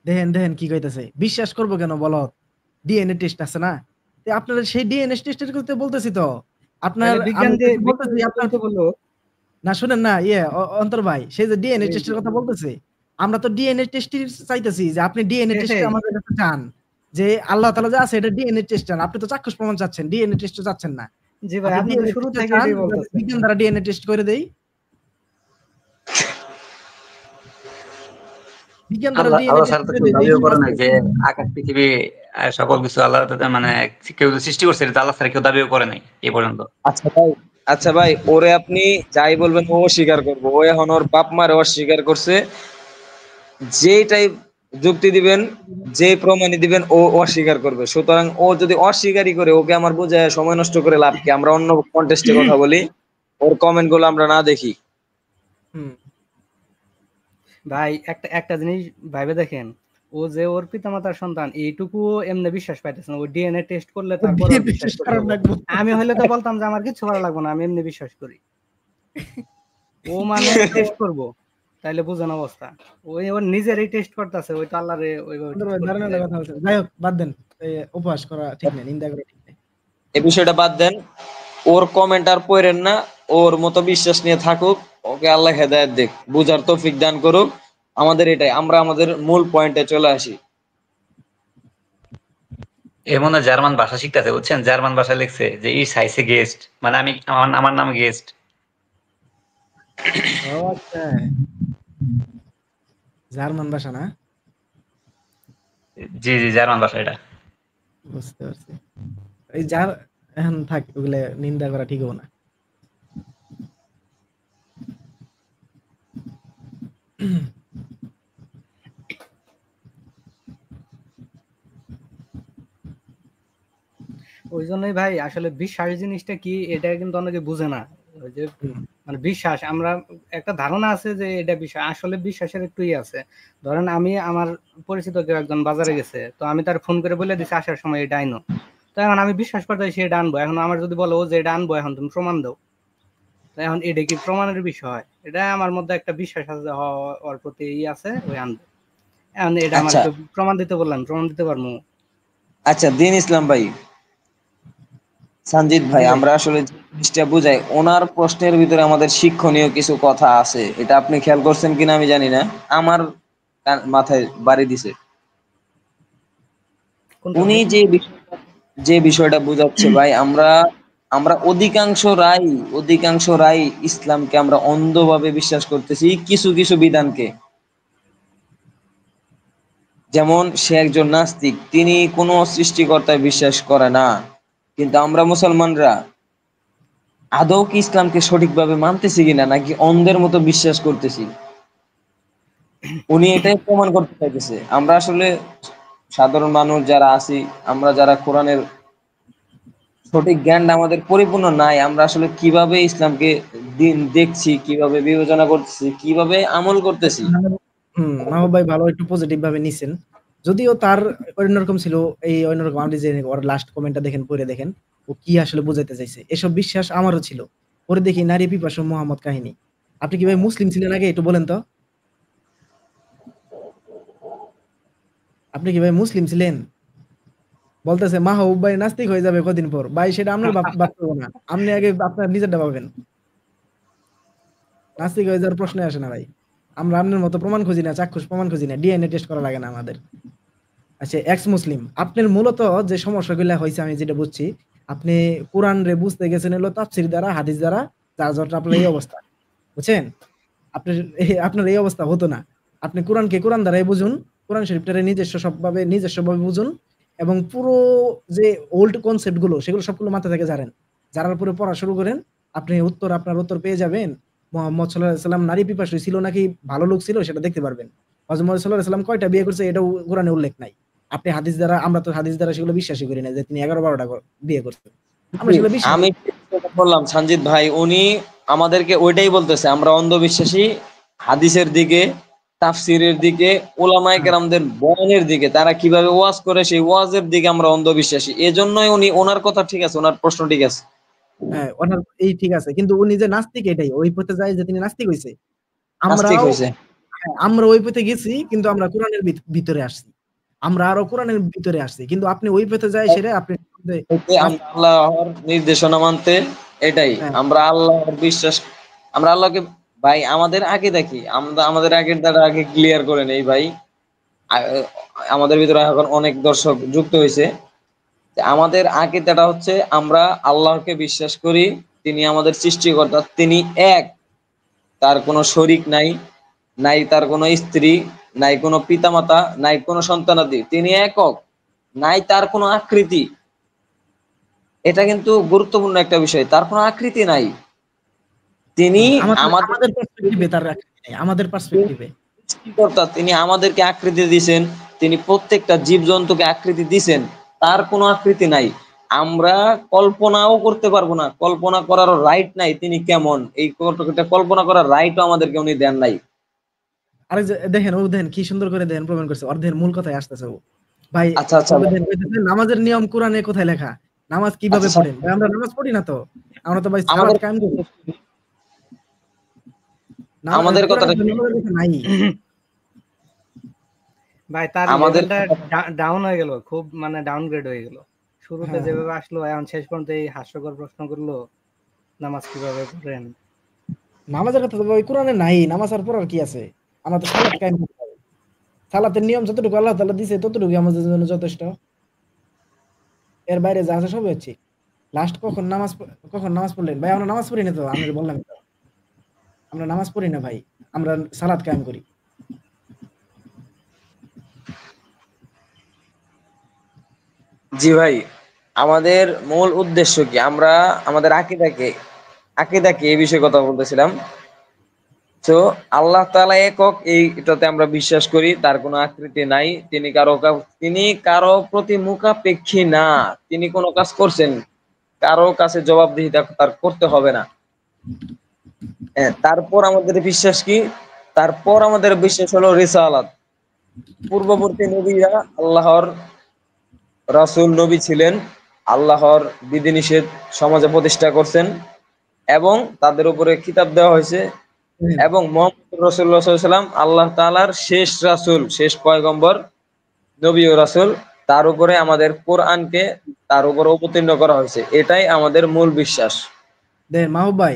A: দেখেন কি কইতেছে, বিশ্বাস করবো কেন বলো? ডিএনএ টেস্ট আছে না? আপনার সেই ডিএনএ টেস্টের কথা বলতেছি তো। আপনার
C: তাহলে
A: আমি
C: বিজ্ঞান দিয়ে
A: বলতেছি
C: বিজ্ঞান
A: আপনার
C: তো বললো।
A: না শুনেন না অন্তর ভাই সেই যে ডিএনএ
C: জি, জি।
A: টেস্টের কথা বলতেছে, আমরা তো ডিএনএ টেস্ট চাইতেছি যে আপনি ডিএনএ টেস্ট
C: সেটাই।
A: আমাদের কাছে চান যে আল্লাহ তাআলা যা আছে এটা ডিএনএ টেস্ট চান। আপনি তো চাক্ষুষ প্রমাণ চাচ্ছেন, ডিএনএ টেস্ট চাচ্ছেন না।
C: জি ভাই,
A: আপনি
C: আপনি তো
A: ডিএনএ
C: শুরু
A: টেস্ট
C: থেকে
A: চান
C: এটাই
A: যাতে
C: বলতেছেন।
A: বিজ্ঞান দ্বারা ডিএনএ টেস্ট করে দেই। বিজ্ঞান দ্বারা
D: আল্লাহ
A: ডিএনএ
D: আল্লাহ
A: টেস্ট
D: ছাড়া তো
A: করে
D: কেউ
A: দেই যে
D: দাবিও
A: কি
D: করে
A: আছে।
D: নাই যে আকাশ পৃথিবী সকল কিছু আল্লাহ মানে কেউ যে সৃষ্টি করছে এটা আল্লাহ ছাড়া কেউ দাবিও করে নাই এই পর্যন্ত।
B: আচ্ছা ভাই, আচ্ছা ভাই, ওরে আপনি যাই বলবেন ও স্বীকার করবো, ও এখন ওর বাপ মারে অস্বীকার করছে, যেটাই যুক্তি দিবেন, যে প্রমাণই দিবেন ও অস্বীকার করবে। সুতরাং ও যদি অস্বীকারই করে, ওকে আমার বোঝায় সময় নষ্ট করে লাভ কি, আমরা অন্য কন্টেস্টে কথা বলি, ওর কমেন্ট গুলো আমরা না দেখি।
A: হুম।
C: ভাই একটা একটা জিনিস ভাইবে দেখেন, ও যে ওর পিতামাতার সন্তান এইটুকু এমনি বিশ্বাস পাইতেছে না, ও ডিএনএ টেস্ট করলে তারপর ওর বিশ্বাস
A: বিশেষ
C: করে
A: কারণ
C: যাবো।
A: লাগবো।
C: আমি হলে তো বলতাম যে আমার কিছু ভালো লাগবে না, আমি এমনি বিশ্বাস করি। ও মানে টেস্ট করব, তাইলে বুঝেন অবস্থা। ওর নিজেরই টেস্ট করতেছে, ওই তো আল্লাহরে ওইভাবে
A: অন্তর
C: টেস্ট
A: ভাই
C: করতে
A: দারুণ একটা
C: যাইব।
A: কথা বলছেন। যাই হোক বাদ দেন। উপহাস করা ঠিক নেই, নিন্দা করা ঠিক নেই।
B: এই বিষয়টা বাদ দেন, ওর কমেন্ট আর পড়েন না, ওর মতো বিশ্বাস নিয়ে থাকুক, ওকে আল্লাহ হেদায়েত দিক, বুঝার তৌফিক দান করুক। আমাদের এটাই, আমরা আমাদের মূল পয়েন্টে চলে আসি।
D: এ মনে হয় জার্মান ভাষা শিখতেছে বুঝছেন, জার্মান ভাষায় লিখছে যে ই সাইসে গেস্ট, মানে আমি আমার নাম গেস্ট।
A: ও আচ্ছা, জার্মান ভাষা না?
D: জি জি জার্মান ভাষা এটা।
A: বুঝতে পারছি। এই যার এখন থাক, ওগুলা নিন্দা করা ঠিক হবে না।
C: ওই জন্যই ভাই আসলে বিশ্বাস জিনিসটা কি এটা কিন্তু অনেকে বুঝে না। ওই যে
A: হুম,
C: মানে বিশ্বাস, আমরা একটা ধারণা আছে যে এটা বিশ্বাস, আসলে বিশ্বাসের একটু আছে। ধরেন আমি আমার পরিচিত কেউ একজন বাজারে গেছে, তো আমি তার ফোন করে বলে দিছি আসার সময় এটা আইনো। তো এখন আমি বিশ্বাস করতে সে এটা আনবো, এখন আমার যদি বলো ও যে এটা আনবো এখন তুমি প্রমাণ দাও, তো এখন এটা কি প্রমাণের বিষয়? এটা আমার মধ্যে একটা বিশ্বাস আছে যে ওর প্রতি আছে, ওই আনবে। এখন এটা আমার
B: আচ্ছা,
C: কেউ প্রমাণ দিতে বললাম, প্রমাণ দিতে পারবো?
B: আচ্ছা দিন ইসলাম ভাই, সঞ্জিত
C: জি
B: ভাই,
C: ভাই।
B: আমরা আসলে যে জিনিসটা বুঝাই, ওনার প্রশ্নের ভিতরে আমাদের শিক্ষণীয় কিছু কথা আছে, এটা আপনি খেয়াল করছেন কিনা আমি জানি না, আমার মাথায় বাড়ি দিছে।
C: কোনটা
B: উনি
C: ভাই?
B: যে বিষয়টা বুঝাচ্ছে ভাই, আমরা আমরা অধিকাংশ রাই ইসলামকে আমরা অন্ধভাবে বিশ্বাস করতেছি, কিছু কিছু বিধানকে। যেমন সে একজন নাস্তিক, তিনি কোনো সৃষ্টিকর্তায় বিশ্বাস করে না, কিন্তু আমরা মুসলমানরা আদৌ কি ইসলামকে সঠিকভাবে মানতেছি কিনা, নাকি অন্ধের মতো বিশ্বাস করতেছি, উনি এটাই প্রমাণ করতে চাইতেছে। আমরা আসলে সাধারণ মানুষ যারা আছি, আমরা যারা কোরআনের সঠিক জ্ঞানটা আমাদের পরিপূর্ণ নাই, আমরা আসলে কিভাবে ইসলামকে দিন দেখছি, কিভাবে বিবেচনা করতেছি, কিভাবে আমল করতেছি।
A: মাহবুব ভাই ভালো একটু পজিটিভ ভাবে নিছেন। যদিও তার অন্যরকম ছিল, এই অন্যরকম আপনি যে ওর লাস্ট কমেন্টটা দেখেন, পড়ে দেখেন ও কি আসলে বোঝাইতে চাইছে। এসব বিশ্বাস আমারও ছিল। পরে দেখি নারী পিপাসু মোহাম্মদ কাহিনী। আপনি কি ভাই মুসলিম ছিলেন আগে একটু বলেন তো? আপনি কি ভাই মুসলিম ছিলেন? বলতেছে মাহবুব ভাই নাস্তিক হয়ে যাবে কদিন পর। ভাই সেটা আপনার ভাবতে হবে না। আপনি আগে আপনার নিজেরটা ভাবেন। নাস্তিক হয়ে যাওয়ার প্রশ্নই আসে না ভাই। আমরা আপনার মতো প্রমাণ খুঁজি না, চাক্ষুষ প্রমাণ খুঁজি না, ডিএনএ টেস্ট করা লাগে না আমাদের। আচ্ছা, এক্স মুসলিম আপনার মূলত যে সমস্যাগুলো হয়েছে আমি যেটা বুঝছি, আপনি কোরআন রে বুঝতে গেছেন হলো তাফসির দ্বারা, হাদিস দ্বারা, যার জন্য আপনার এই অবস্থা, বুঝছেন? আপনার এই অবস্থা হতো না। আপনি কোরআনকে কোরআন দ্বারাই বুঝুন, কোরআন শরীফটারে নিজস্বভাবে বুঝুন, এবং পুরো যে ওল্ড কনসেপ্ট গুলো সেগুলো সবগুলো মাথা থেকে ঝাড়েন, ঝাড়ার পরে পড়া শুরু করেন। আপনি আপনার উত্তর পেয়ে যাবেন। মোহাম্মদ সাল্লাল্লাহু আলাইহি সাল্লাম নারী পিপাসু ছিল নাকি ভালো লোক ছিল সেটা দেখতে পারবেন। হযরত মুহাম্মদ সাল্লাল্লাহু আলাইহি সাল্লাম কয়টা বিয়ে করছে এটাও কোরআনে উল্লেখ নাই। আপনি হাদিস দ্বারা, আমরা তো হাদিস দ্বারা সেগুলো বিশ্বাসই করি না যে তিনি 11-12টা বিয়ে করছেন। আমরা সেগুলো বিশ্বাস
B: আমি বললাম সঞ্জিত ভাই, উনি আমাদেরকে ওইটাই বলতেছে, আমরা অন্ধবিশ্বাসী হাদিসের দিকে, তাফসিরের দিকে, ওলামায়ে কেরামদের বয়ানের দিকে, তারা কিভাবে ওয়াজ করে সেই ওয়াজের দিকে আমরা অন্ধবিশ্বাসী। এজন্যই উনি, ওনার কথা ঠিক আছে, ওনার প্রশ্ন ঠিক আছে।
A: হ্যাঁ, ওনার এই ঠিক আছে। কিন্তু উনি যে নাস্তিক এটাই, ওই পথে যায় যে তিনি নাস্তিক হইছে।
B: নাস্তিক
A: আমরাও
B: হয়েছে।
A: হ্যাঁ, আমরা ওই পথে গেছি কিন্তু আমরা কোরআনের ভিতরে আসছি। আমরা আরো কোরআনের ভিতরে আসছি। কিন্তু আপনি ওই পথে যায় সেরে আপনি
B: আমরা আল্লাহর নির্দেশনা মানতে, এটাই
A: হ্যাঁ,
B: আমরা আল্লাহর বিশ্বাস, আমরা আল্লাহকে, ভাই আমাদের আকীদা কি, আমরা আমাদের আকীদাটা আগে ক্লিয়ার করে নেই ভাই। আ- আমাদের ভিতরে এখন অনেক দর্শক যুক্ত হয়েছে। আমাদের আকীদাটা হচ্ছে, আমরা আল্লাহকে বিশ্বাস করি, তিনি আমাদের সৃষ্টিকর্তা, তিনি এক, তার কোনো শরীক নাই, নাই তার কোনো স্ত্রী, নাই কোনো পিতামাতা, নাই কোনো সন্তানাদি, তিনি একক, নাই তার কোনো আকৃতি। এটা কিন্তু গুরুত্বপূর্ণ একটা বিষয়, তার কোনো আকৃতি নাই। তিনি
A: আমাদের
B: আমাদের
A: আমাদের পার্সপেক্টিভে তার আকৃতি নেই, আমাদের পার্সপেক্টিভে।
B: সৃষ্টিকর্তা, তিনি আমাদেরকে আকৃতি দিয়েছেন, তিনি প্রত্যেকটা জীবজন্তুকে আকৃতি দিয়েছেন, তার কোনো আকৃতি নাই। আমরা কল্পনাও করতে পারবো না, কল্পনা করার রাইট নাই তিনি কেমন, এই কল্পনা করার রাইটও আমাদেরকে উনি দেন নাই।
A: আরে যে দেখেন, ও দেখেন কি সুন্দর করে দেখেন প্রমাণ করছে, অর্ধের মূল কথায় আসতেছে ও। ভাই
B: আচ্ছা আচ্ছা
A: ও দেখেন কইতেছে, নামাজের নিয়ম কোরআনে কোথায় লেখা? নামাজ কিভাবে
B: আচ্ছা
A: পড়েন? ভাই আমরা নামাজ পড়ি না তো। আমরা তো ভাই সালাত
B: আমাদের
A: কায়েম করি।
B: আমাদের
A: কোরআনে
B: কথাটা
A: তো নামাজের কথা নাই।
C: ভাই তার
B: আমাদের
C: লেভেলটা ডাউন হয়ে গেল, খুব মানে ডাউনগ্রেড হয়ে গেল। শুরুতে
A: হ্যাঁ,
C: যেভাবে আসলো, এখন শেষ পর্যন্ত এই হাস্যকর প্রশ্ন করলো, নামাজ কিভাবে পড়েন।
A: নামাজের কথা তো ভাই কোরআনে নাই। নামাজ আর পড়ার কি আছে? আমরা তো সালাত কায়েম করি। সালাতের নিয়ম যতটুকু আল্লাহ তাআলা দিয়েছে ততটুকু আমাদের জন্য যথেষ্ট। এর বাইরে যা আছে সবই হচ্ছে। লাস্ট কখন নামাজ পড়লেন? ভাই আমরা নামাজ পড়ি না তো, আমি বললাম তো। আমরা নামাজ পড়ি না ভাই। আমরা সালাত কায়েম করি।
B: জি ভাই, আমাদের মূল উদ্দেশ্য কি, আমরা আমাদের আকীদা কি এই বিষয়ে কথা বলতেছিলাম। তো আল্লাহ তাআলা একক, এইটাতে আমরা বিশ্বাস করি, তার কোনো আকৃতি নাই, তিনি কারো প্রতি মুখাপেক্ষী না, তিনি কোনো কাজ করছেন কারো কাছে জবাবদিহিতা তার করতে হবে না। হ্যাঁ, তারপর আমাদের বিশ্বাস কি, তারপর আমাদের বিশ্বাস হলো রিসালাত। পূর্ববর্তী নবীরা আল্লাহর রাসূল নবী ছিলেন, আল্লাহর বিধিনিষেধ সমাজে প্রতিষ্ঠা করছেন, এবং তাদের উপরে কিতাব দেওয়া হয়েছে,
A: হ্যাঁ,
B: এবং মুহাম্মদ রাসূলুল্লাহ সাল্লাল্লাহু আলাইহি ওয়াসাল্লাম আল্লাহ তাআলার শেষ রাসূল, শেষ পয়গম্বর, নবী ও রাসূল। তার উপরে আমাদের কোরআনকে তার উপর অবতীর্ণ করা হয়েছে, এটাই আমাদের মূল বিশ্বাস।
A: দেখেন মাহবুব ভাই,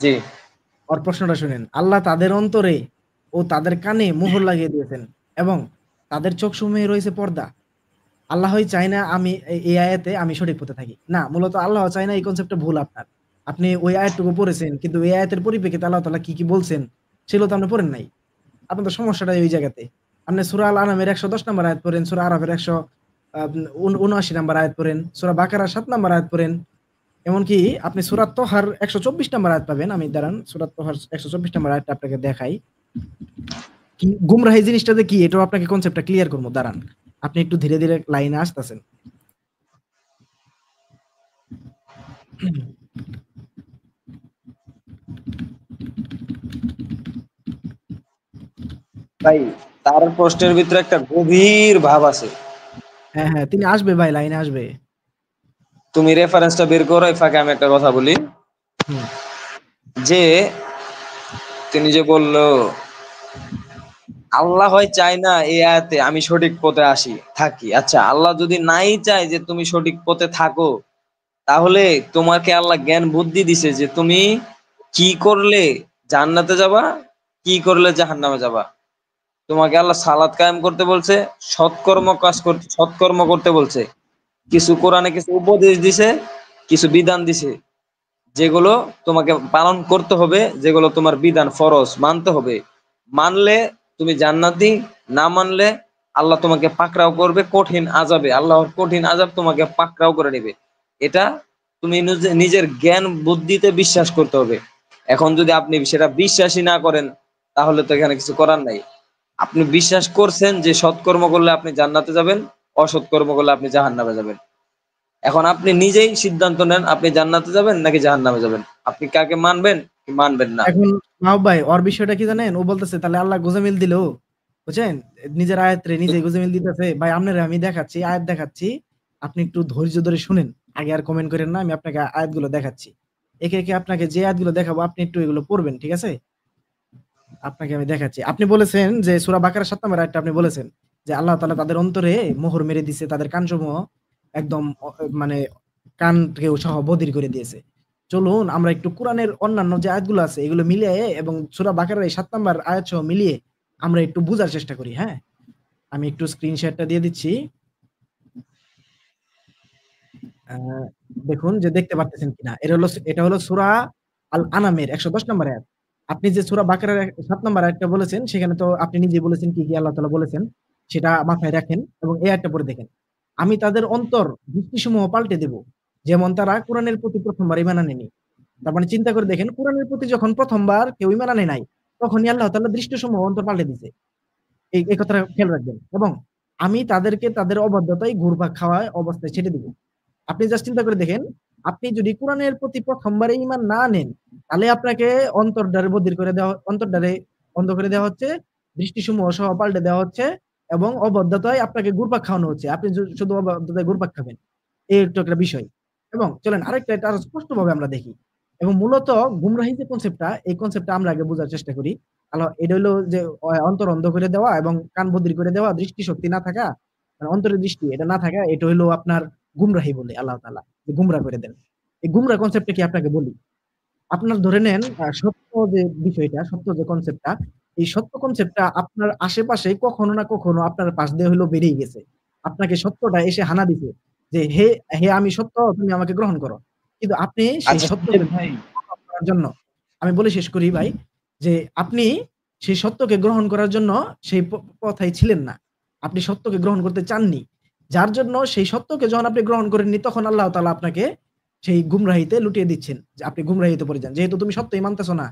B: জি।
A: ওর প্রশ্নটা শুনেন। আল্লাহ তাদের অন্তরে ও তাদের কানে মোহর লাগিয়ে দিয়েছেন, এবং তাদের চোখসমূহে রয়েছে পর্দা। আল্লাহই চায় না এই আয়াতে আমি সঠিক পথে থাকি। না, মূলত আল্লাহ চায় না, এই কনসেপ্টটা ভুল আপনার। আপনি ওই আয়াতটুকু পড়েছেন, কিন্তু ওই আয়াতের পরিপ্রেক্ষিতে আল্লাহ তাআলা কি বলছেন সেগুলো তো আপনি পড়েন নাই। আপনার তো সমস্যাটাই ওই জায়গাতে। আপনি সূরা আল আনামের ১১০ নম্বর আয়াত পড়েন, সূরা আরাফের ১৭৯ নম্বর আয়াত পড়েন, সূরা বাকারার ৭ নম্বর আয়াত পড়েন। এমনকি আপনি সূরা তহার ১২৪ নম্বর আয়াত পাবেন। আমি দাঁড়ান, সূরা তহার ১২৪ নম্বর আয়াতটা আপনাকে দেখাই। কি গুমরাহি জিনিসটা যে কি এটাও আপনাকে কনসেপ্টটা ক্লিয়ার করব, দাঁড়ান। আপনি একটু ধীরে ধীরে লাইনে আসতেছেন।
B: ভাই, তার প্রশ্নের ভিতরে একটা গভীর ভাব আছে।
A: হ্যাঁ, হ্যাঁ, তিনি আসবে ভাই, লাইনে আসবে।
B: তুমি রেফারেন্সটা বের করো, এই ফাঁকে আমি একটা কথা বলি।
A: হুম।
B: যে তিনি যে বললো আল্লাহ হয় চায় না এই আয়াতে আমি সঠিক পথে থাকি। আচ্ছা, আল্লাহ যদি নাই চায় যে তুমি সঠিক পথে থাকো, তাহলে তোমাকে আল্লাহ জ্ঞান বুদ্ধি দিছে যে তুমি কি করলে জান্নাতে যাবা, কি করলে জাহান্নামে যাবা। তোমাকে আল্লাহ সালাত কায়েম করতে বলছে, সৎকর্ম করতে বলছে। কিছু কোরআনে কিছু উপদেশ দিছে, কিছু বিধান দিছে, যেগুলো তোমাকে পালন করতে হবে, যেগুলো তোমার বিধান ফরজ মানতে হবে। মানলে তুমি জান্নাতি, না মানলে আল্লাহ তোমাকে পাকড়াও করবে কঠিন আযাবে। আল্লাহর কঠিন আযাব তোমাকে পাকড়াও করে নেবে। এটা তুমি নিজের জ্ঞান বুদ্ধিতে বিশ্বাস করতে হবে। এখন যদি আপনি সেটা বিশ্বাসই না করেন, তাহলে তো এখানে কিছু করার নাই। আপনি বিশ্বাস করছেন যে সৎকর্ম করলে আপনি জান্নাতে যাবেন, অসৎকর্ম করলে আপনি জাহান্নামে যাবেন। এখন আপনি নিজেই সিদ্ধান্ত নেন, আপনি জান্নাতে যাবেন নাকি জাহান্নামে যাবেন। আপনি কাকে মানবেন কি মানবেন না।
A: এখন মাহবুব ভাই ওর বিষয়টা কি জানেন, ও বলতেছে তাহলে আল্লাহ গোজামিল দিল, বুঝছেন, নিজের আয়াতরে নিজে গোজামিল দিতেছে। ভাই আপনারে আমি দেখাচ্ছি, আয়াত দেখাচ্ছি, আপনি একটু ধৈর্য ধরে শুনেন, আগে আর কমেন্ট করেন না, আমি আপনাকে আয়াতগুলো দেখাচ্ছি। একে একে আপনাকে যে আয়াতগুলো দেখাবো আপনি একটু এগুলো পড়বেন, ঠিক আছে? আপনাকে আমি দেখাচ্ছি। আপনি বলেছেন যে সূরা বাকারা ৭ নম্বর আয়াতটা আপনি বলেছেন যে আল্লাহ তাআলা তাদের অন্তরে মোহর মেরে দিয়েছে, তাদের কানসমূহ একদম মানে কানকেও সহ বধির করে দিয়েছে। চলুন আমরা একটু কোরআনের অন্যান্য যে আয়াতগুলো আছে এগুলো মিলিয়ে এবং সূরা বাকারার এই ৭ নম্বর আয়াত সহ মিলিয়ে আমরা একটু বুঝার চেষ্টা করি, হ্যাঁ? আমি একটু স্ক্রিন শেয়ারটা দিয়ে দিচ্ছি। আ দেখুন যে দেখতে পারতেছেন কিনা। এটা হলো সূরা আল আনামের ১১০ নম্বর আয়াত। আপনি যে সূরা বাকারার ৭ নম্বর আয়াতটা বলেছেন সেখানে তো আপনি নিজেই বলেছেন কি আল্লাহ তাআলা বলেছেন সেটা মাথায় রাখেন এবং এই আয়াতটা পড়ে দেখেন। আমি তাদের অন্তর দৃষ্টিসমূহ পাল্টে দেব। যেমন তারা কোরআনের প্রতি ১ম বার ঈমান আনেনি। তার মানে চিন্তা করে দেখেন, কোরআনের প্রতি যখন ১ম বার কেউ ঈমান আনে নাই, তখনই আল্লাহ তাআলা দৃষ্টিসমূহ অন্তর পাল্টে দিছে। এই কথাটা খেয়াল রাখবেন। এবং আমি তাদেরকে তাদের অবাধ্যতায় ঘুরপাক খাওয়ায় অবস্থায় ছেড়ে দিব। আপনি জাস্ট চিন্তা করে দেখেন, আপনি যদি কোরআনের প্রতি ১ম বারে ঈমান না আনেন, তাহলে আপনাকে অন্তরদ্বারে বধির করে দেওয়া, অন্তরদ্বারে অন্ধ করে দেওয়া হচ্ছে, দৃষ্টিসমূহ সহ পাল্টে দেওয়া হচ্ছে এবং অবাধ্যতায় আপনাকে ঘুরপাক খাওয়ানো হচ্ছে। আপনি শুধু অবাধ্যতায় ঘুরপাক খাবেন। এই হচ্ছে একটা বিষয়। এবং চলেন আরেকটা এটা আরো স্পষ্টভাবে আমরা দেখি। এবং মূলত গুমরাহি যে কনসেপ্টটা, এই কনসেপ্টটা আমরা আগে বোঝার চেষ্টা করি। এটা হলো যে অন্তর অন্ধ করে দেওয়া এবং কান বধির করে দেওয়া, দৃষ্টিশক্তি না থাকা, মানে অন্তরের দৃষ্টি এটা না থাকা, এটা হলো আপনার গুমরাহি বলে আল্লাহ তাআলা যে গুমরা করে দেন। এই গুমরা কনসেপ্টটা কি আপনাকে বলি। আপনার ধরে নেন সত্য যে বিষয়টা, সত্য যে কনসেপ্টটা, এই সত্য কনসেপ্টটা আপনার আশেপাশে কখনো না কখনো আপনার পাশ দিয়ে হইলো বেরিয়ে গেছে। আপনাকে সত্যটা এসে হানা দিছে যে, "হে, হে আমি সত্য, তুমি আমাকে গ্রহণ করো।" কিন্তু আপনি সেই
B: আচ্ছা
A: সত্যকে
B: ভাই,
A: গ্রহণ করার জন্য, আমি বলে শেষ করি ভাই, যে আপনি সেই সত্যকে গ্রহণ করার জন্য সেই পথায় ছিলেন না। আপনি সত্যকে গ্রহণ করতে চাননি। যার জন্য সেই সত্যকে যখন আপনি গ্রহণ করেননি তখন আল্লাহ তাআলা আপনাকে সেই গুমরাহিতে লুটিয়ে দিচ্ছেন। যে আপনি গুমরাহিতে পড়ে যান। যেহেতু তুমি সত্যই মানতেছ না,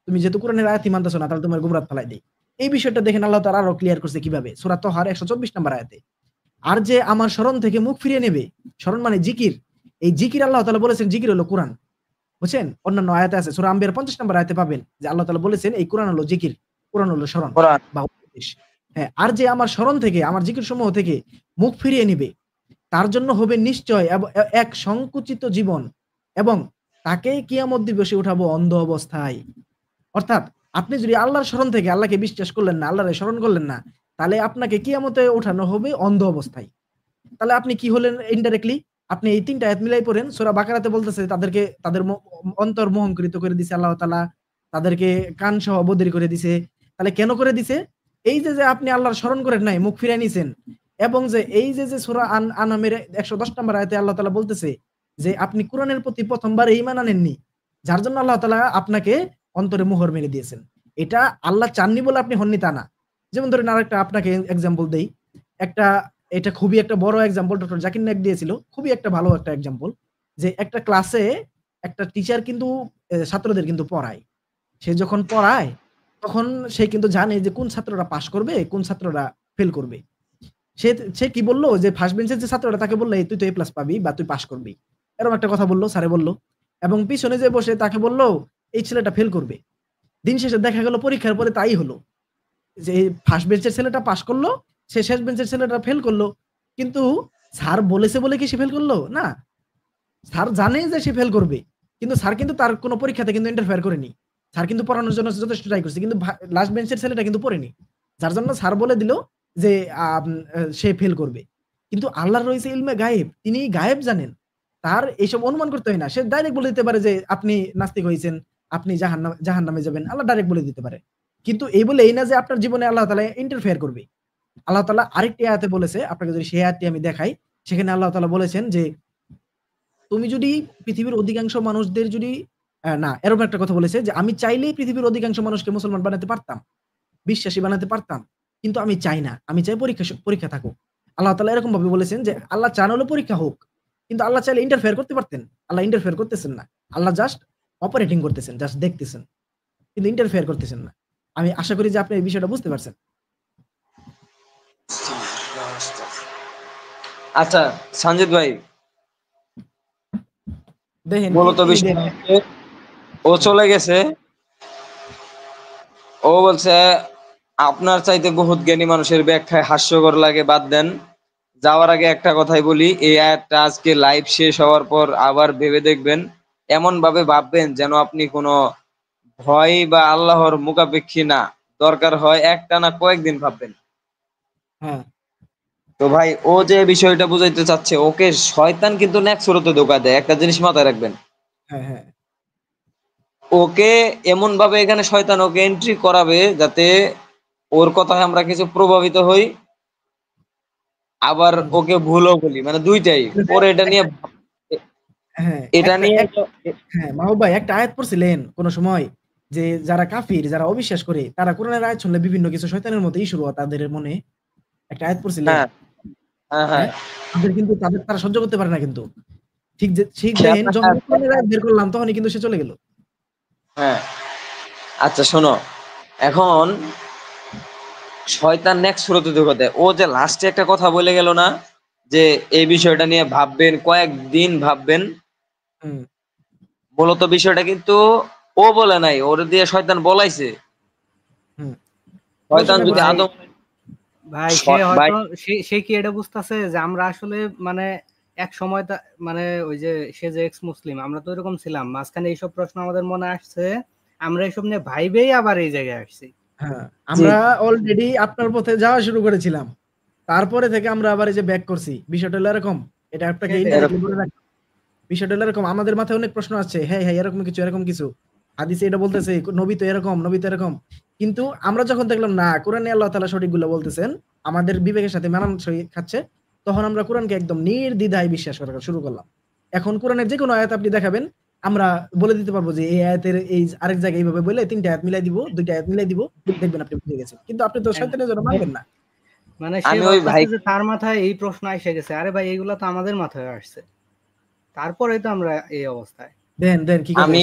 A: তুমি যেহেতু কোরআনের আয়াতই মানতেছ না, তাহলে তোমার গুমরাহ ফালাই দেই। এই বিষয়টা দেখেন আল্লাহ তাআলা আরো ক্লিয়ার করছে কিভাবে? সূরা তাহার ১২৪ নম্বর আয়াতে। আর যে আমার স্মরণ থেকে মুখ ফিরিয়ে নেবে, স্মরণ মানে জিকির। এই জিকির আল্লাহ তাআলা বলেছেন জিকির হলো কোরআন। বুঝছেন? অন্যান্য আয়াতে আছে। সূরা আম্বিয়ার ৫০ নম্বর আয়াতে পাবেন যে আল্লাহ তাআলা বলেছেন এই কোরআন হলো জিকির, কোরআন হলো স্মরণ
B: কোরআন।
A: বা উপদেশ। হ্যাঁ, আর যে আমার স্মরণ থেকে, আমার জিকির সমূহ থেকে মুখ ফিরিয়ে নিবে, তার জন্য হবে নিশ্চয় এক সংকুচিত জীবন এবং তাকে কিয়ামত দিবসে উঠাবো অন্ধ অবস্থায়। অর্থাৎ আপনি যদি আল্লাহর স্মরণ থেকে আল্লাহকে বিশ্বাস করলেন না, আল্লাহরে স্মরণ করলেন না, তাহলে আপনাকে কিয়ামতে ওঠানো হবে অন্ধ অবস্থায়। তাহলে আপনি কি হলেন ইনডাইরেক্টলি? আপনি এই ৩ টা আয়াত মিলাই পড়েন। সূরা বাকারাতে বলতেছে তাদেরকে তাদের অন্তর মোহনকৃত করে দিছে আল্লাহ তাআলা। তাদেরকে কান সহ বধির করে দিছে। তাহলে কেন করে দিছে? এই যে আপনি আল্লাহর স্মরণ করেন নাই, মুখ ফিরায় নিছেন এবং যে এই যে সূরা আনামের ১১০ নম্বর আয়াতে আল্লাহ তাআলা বলতেছে যে আপনি কোরআনের প্রতি ১ম বার ঈমান আনেননি। যার জন্য আল্লাহ তাআলা আপনাকে অন্তরে মোহর মেরে দিয়েছেন। এটা আল্লাহ চাননি বলে আপনি হননি তা না। যেমন ধরেন আরেকটা আপনাকে এক্সাম্পল দেই। একটা এটা খুবই একটা বড় এক্সাম্পল ডক্টর জাকির নায়েক দিয়েছিল। খুবই একটা ভালো একটা এক্সাম্পল। যে একটা ক্লাসে একটা টিচার কিন্তু ছাত্রদের কিন্তু পড়ায়। সে যখন পড়ায় তখন সে কিন্তু জানে যে কোন ছাত্ররা পাস করবে, কোন ছাত্ররা ফেল করবে। সে সে কি বলল যে ফার্স্ট বেঞ্চের যে ছাত্ররা তাকে বলল, "এই তুই তো এ প্লাস পাবি বা তুই পাস করবি।" এরকম একটা কথা বলল, স্যারে বলল। এবং পিছনে যে বসে তাকে বলল, "এই ছেলেটা ফেল করবে।" দিন শেষে দেখা গেল পরীক্ষার পরে তাই হলো। যে ফার্স্ট বেঞ্চের ছেলেটা পাস করলো, সে শেষ বেঞ্চের ছেলেটা ফেল করলো। কিন্তু স্যার বলেছে বলে কি সে ফেল করলো? না। স্যার জানে যে সে ফেল করবে। কিন্তু স্যার কিন্তু তার কোন পরীক্ষাতে কিন্তু ইন্টারফেয়ার করেনি। স্যার কিন্তু পড়ানোর জন্য যথেষ্ট ট্রাই করছে। কিন্তু লাস্ট বেঞ্চের ছেলেটা কিন্তু পড়েনি। যার জন্য স্যার বলে দিল যে সে ফেল করবে। কিন্তু আল্লাহর রয়েছে ইলমে গায়েব। তিনি গায়েব জানেন। তার এইসব অনুমান করতে হয় না। সে ডাইরেক্ট বলে দিতে পারে যে আপনি নাস্তিক হইছেন, আপনি জাহান্নামে যাবেন, আল্লাহ ডাইরেক্ট বলে দিতে পারে। কিন্তু এই বলে এই না যে আপনার জীবনে আল্লাহ তাআলা ইন্টারফেয়ার করবে। আল্লাহ তাআলা আরেকটি আয়াতে বলেছে, আপনাকে যদি সেই আয়াতটি আমি দেখাই, সেখানে আল্লাহ তাআলা বলেছেন যে তুমি যদি পৃথিবীর অধিকাংশ মানুষদের যদি না, এরকম একটা কথা বলেছে যে আমি চাইলেই পৃথিবীর অধিকাংশ মানুষকে মুসলমান বানাতে পারতাম, বিশ্বাসী বানাতে পারতাম। কিন্তু আমি চাই না। আমি চাই পরীক্ষা থাকুক। আল্লাহ তাআলা এরকম ভাবে বলেছেন যে আল্লাহ চান হলে পরীক্ষা হোক। কিন্তু আল্লাহ চাইলে ইন্টারফেয়ার করতে পারতেন। আল্লাহ ইন্টারফেয়ার করতেছেন না। আল্লাহ জাস্ট অপারেটিং করতেছেন, জাস্ট দেখতেছেন। কিন্তু ইন্টারফেয়ার করতেছেন না। আমি আশা করি যে আপনি এই বিষয়টা বুঝতে পারছেন।
B: আচ্ছা সঞ্জিত ভাই,
A: দেখেন
B: মূলত বিষয় হচ্ছে, ও চলে গেছে, ও বলছে আপনার চাইতে বহুত জ্ঞানী মানুষের ব্যাখ্যায় হাস্যকর লাগে, বাদ দেন। যাওয়ার আগে একটা কথাই বলি, এই আয়াতটা আজকে লাইভ শেষ হওয়ার পর আবার ভেবে দেখবেন, এমন ভাবে ভাববেন যেন আপনি কোনো ভয় বা আল্লাহর মুখাপেক্ষী না, দরকার হয় একটানা কয়েকদিন ভাববেন।
A: হ্যাঁ,
B: তো ভাই, ও যে বিষয়টা বুঝাইতে চাচ্ছে, ওকে শয়তান কিন্তু নেক্সট সুরতে ধোঁকা দেয়, একটা জিনিস মাথায় রাখবেন।
A: হ্যাঁ, হ্যাঁ।
B: ওকে এমন ভাবে এখানে শয়তান ওকে এন্ট্রি করাবে যাতে ওর কথায় আমরা কিছু প্রভাবিত হই, আবার
A: হুম।
B: ওকে ভুলও বলি, মানে দুইটাই। পরে এটা নিয়ে
A: হ্যাঁ,
B: এটা নিয়ে
A: হ্যাঁ, মাহবুব ভাই একটা আয়াত পড়ছিলেন কোন সময় যে যারা কাফির, যারা অবিশ্বাস করে, তারা কোরআনের আয়াত শুনলে বিভিন্ন কিছু শয়তানের মতো শুরু হয় তাদের মনে। একটা আয়াত পড়ছিলেন।
B: হ্যাঁ হ্যাঁ হ্যাঁ
A: হ্যাঁ? তারা সহ্য করতে পারে না কিন্তু। ঠিক
B: খেয়াল
A: দেখেন যখন
B: রাখার-
A: কোরআনের আয়াত বের করলাম তখনই কিন্তু সে চলে গেল।
B: হ্যাঁ, আচ্ছা শোনো, এখন শয়তান নেক্সট সুরতে ধোঁকা দেয়। ও যে লাস্টে একটা কথা বলে গেল না, যে এই বিষয়টা নিয়ে ভাববেন, কয়েকদিন ভাববেন।
A: হুম,
B: মূলত বিষয়টা কিন্তু ও বলে নাই, ওর দিয়ে শয়তান বলাইছে।
A: হুম।
B: শয়তান
A: অবশ্যই
B: যদি
C: ভাই
B: আদম
C: ভাই সে
B: ভাই,
C: হয়তো সে কি এটা বুঝতেছে যে আমরা আসলে মানে এক সময় মানে ওই যে সে যে এক্স মুসলিম, আমরা তো এরকম ছিলাম, মাঝখানে এইসব প্রশ্ন আমাদের মনে আসছে, আমরা এইসব নিয়ে ভাইবেই আবার এই জায়গায় আসছি।
A: হ্যাঁ,
B: জি,
A: আমরা অলরেডি আপনার পথে যাওয়া শুরু করেছিলাম। তারপরে থেকে আমরা আবার এই যে ব্যাক করছি। বিষয়টা হলো এরকম। এটা আপনাকে
C: সেটাই
A: ইনডাইরেক্টলি
B: এরকম।
A: বলে রাখি। বিষয়টা হলো এরকম। আমাদের মাথায় অনেক প্রশ্ন আছে। হ্যাঁ, হ্যাঁ, এরকম কিছু। হাদিসে এটা বলতেছে, নবী তো এরকম, নবী তো এরকম। কিন্তু আমরা যখন দেখলাম না, কোরআনে আল্লাহ তাআলা সঠিকগুলো বলতেছেন, আমাদের বিবেকের সাথে মানানসই খাচ্ছে, তখন আমরা কোরআনকে একদম নির্দ্বিধায় বিশ্বাস করা শুরু করলাম। এখন কোরআনের যেকোনো আয়াত আপনি দেখাবেন, আমরা বলে দিতে পারবো যে এই আয়াতের এই আরেক জায়গায় এইভাবে বলে ৩ টা আয়াত মিলাই দিব, ২ টা আয়াত মিলাই দিব, দেখবেন আপনি বুঝে গেছেন। কিন্তু আপনি তো
C: হ্যাঁ,
A: শয়তানের জন্য মানবেন না।
C: মানে সে
B: আমি ওই ভাই,
C: ভাবতেছে যে তার মাথায় এই প্রশ্ন এসে গেছে, আরে ভাই এগুলা তো আমাদের মাথায় আসছে, তারপরে তো আমরা এই অবস্থায়।
A: দেন কি করবে?
B: আমি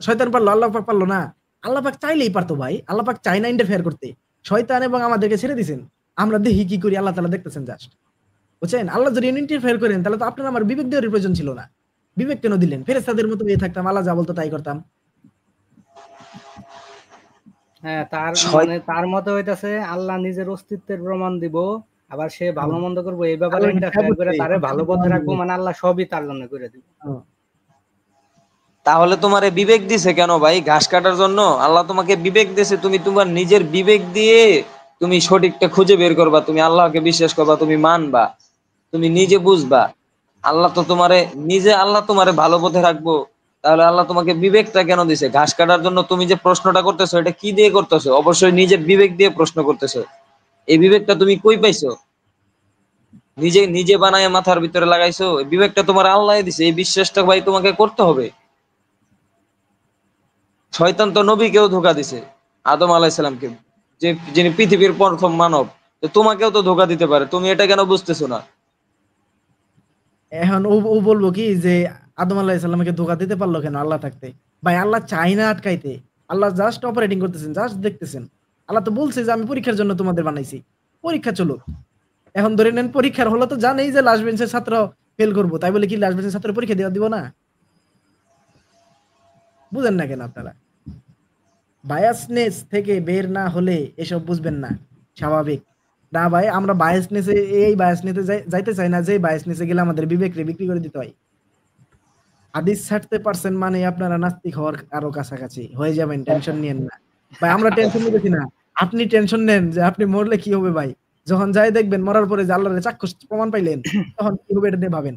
A: শয়তান পারলো, আল্লাহ পাক পারলো না। আল্লাহ পাক চাইলেই পারতো ভাই। আল্লাহ পাক চায় না ইন্টারফেয়ার করতে। শয়তান এবং আমাদেরকে ছেড়ে দিছেন। আমরা দেখি কি করি, আল্লাহ তাআলা দেখতেছেন জাস্ট। বুঝছেন? আল্লাহ যদি ইন্টারফেয়ার করেন তাহলে তো আপনার আমার বিবেক দেওয়ার প্রয়োজন ছিল না। বিবেক কেন দিলেন? ফেরেশতাদের মতো হয়ে থাকতাম, আল্লাহ যা বলতো তাই করতাম।
C: হ্যাঁ,
B: শয়-
C: তার মতে হইতাছে আল্লাহ নিজের অস্তিত্বের প্রমাণ দিব, আবার সে ভালো
A: হুম।
C: মন্দ করবো এই ব্যাপারে
A: আল্লাহ কি তা
C: ইন্টারফেয়ার করে
A: বলছে?
C: তারে ভালো পথে রাখবো, মানে আল্লাহ সবই তার জন্য করে দিব।
A: হুম।
B: তাহলে তোমারে বিবেক দিছে কেন ভাই? ঘাস কাটার জন্য? আল্লাহ তোমাকে বিবেক দিয়েছে, তুমি তোমার নিজের বিবেক দিয়ে তুমি সঠিকটা খুঁজে বের করবা, তুমি আল্লাহকে বিশ্বাস করবা, তুমি মানবা, তুমি নিজে বুঝবা। আল্লাহ তো তোমারে আল্লাহ তোমারে ভালো পথে রাখবো। তাহলে আল্লাহ তোমাকে বিবেকটা কেন দিছে? ঘাস কাটার জন্য তুমি যে প্রশ্নটা করতেছো, এটা কি দিয়ে করতেছো? অবশ্যই নিজের বিবেক দিয়ে প্রশ্ন করতেছো। এই বিবেকটা তুমি কই পাইছো? নিজে নিজে বানায় মাথার ভিতরে লাগাইছো? এই বিবেকটা তোমার আল্লাহ দিছে, এই বিশ্বাসটা ভাই তোমাকে করতে হবে। শয়তান তো নবীকেও ধোঁকা দিছে, আদম আলাইসালামকে, যিনি পৃথিবীর প্রথম মানব। তো তোমাকেও তো ধোঁকা দিতে পারে, তুমি এটা কেন বুঝতেছো না?
A: এখন ও বলবো কি যে আদম আলাইহিস সালামকে ধোঁকা দিতে পারলো কেন আল্লাহ থাকতে? ভাই আল্লাহ চায় না আটকাইতে। আল্লাহ জাস্ট অপারেটিং করতেছেন, জাস্ট দেখতেছেন। আল্লাহ তো বলছে যে আমি পরীক্ষার জন্য তোমাদের বানাইছি। পরীক্ষা চলুক। এখন ধরে নেন পরীক্ষার হলো তো জানেই যে লাস্ট বেঞ্চের ছাত্র ফেল করবো। তাই বলে কি লাস্ট বেঞ্চের ছাত্র পরীক্ষা দিব না? বুঝেন না কেন আপনারা? বায়াসনেস থেকে বের না হলে এসব বুঝবেন না। স্বাভাবিক। না ভাই আমরা বায়াসনেসে এই বায়াসনেসে যাইতে চাই না যে বায়াসনেসে গেলে আমাদের বিবেককে বিক্রি করে দিতে হয়। হাদিস ছাড়তে পারছেন মানে আপনারা নাস্তিক হওয়ার আরো কাছাকাছি হয়ে যাবেন, টেনশন নিয়েন না। ভাই আমরা টেনশন নিতেছি না। আপনি টেনশন নেন যে আপনি মরলে কি হবে ভাই? যখন যাই দেখবেন মরার পরে যে আল্লাহর চাক্ষুষ প্রমাণ পাইলেন, তখন কি হবে এটা নিয়ে ভাবেন।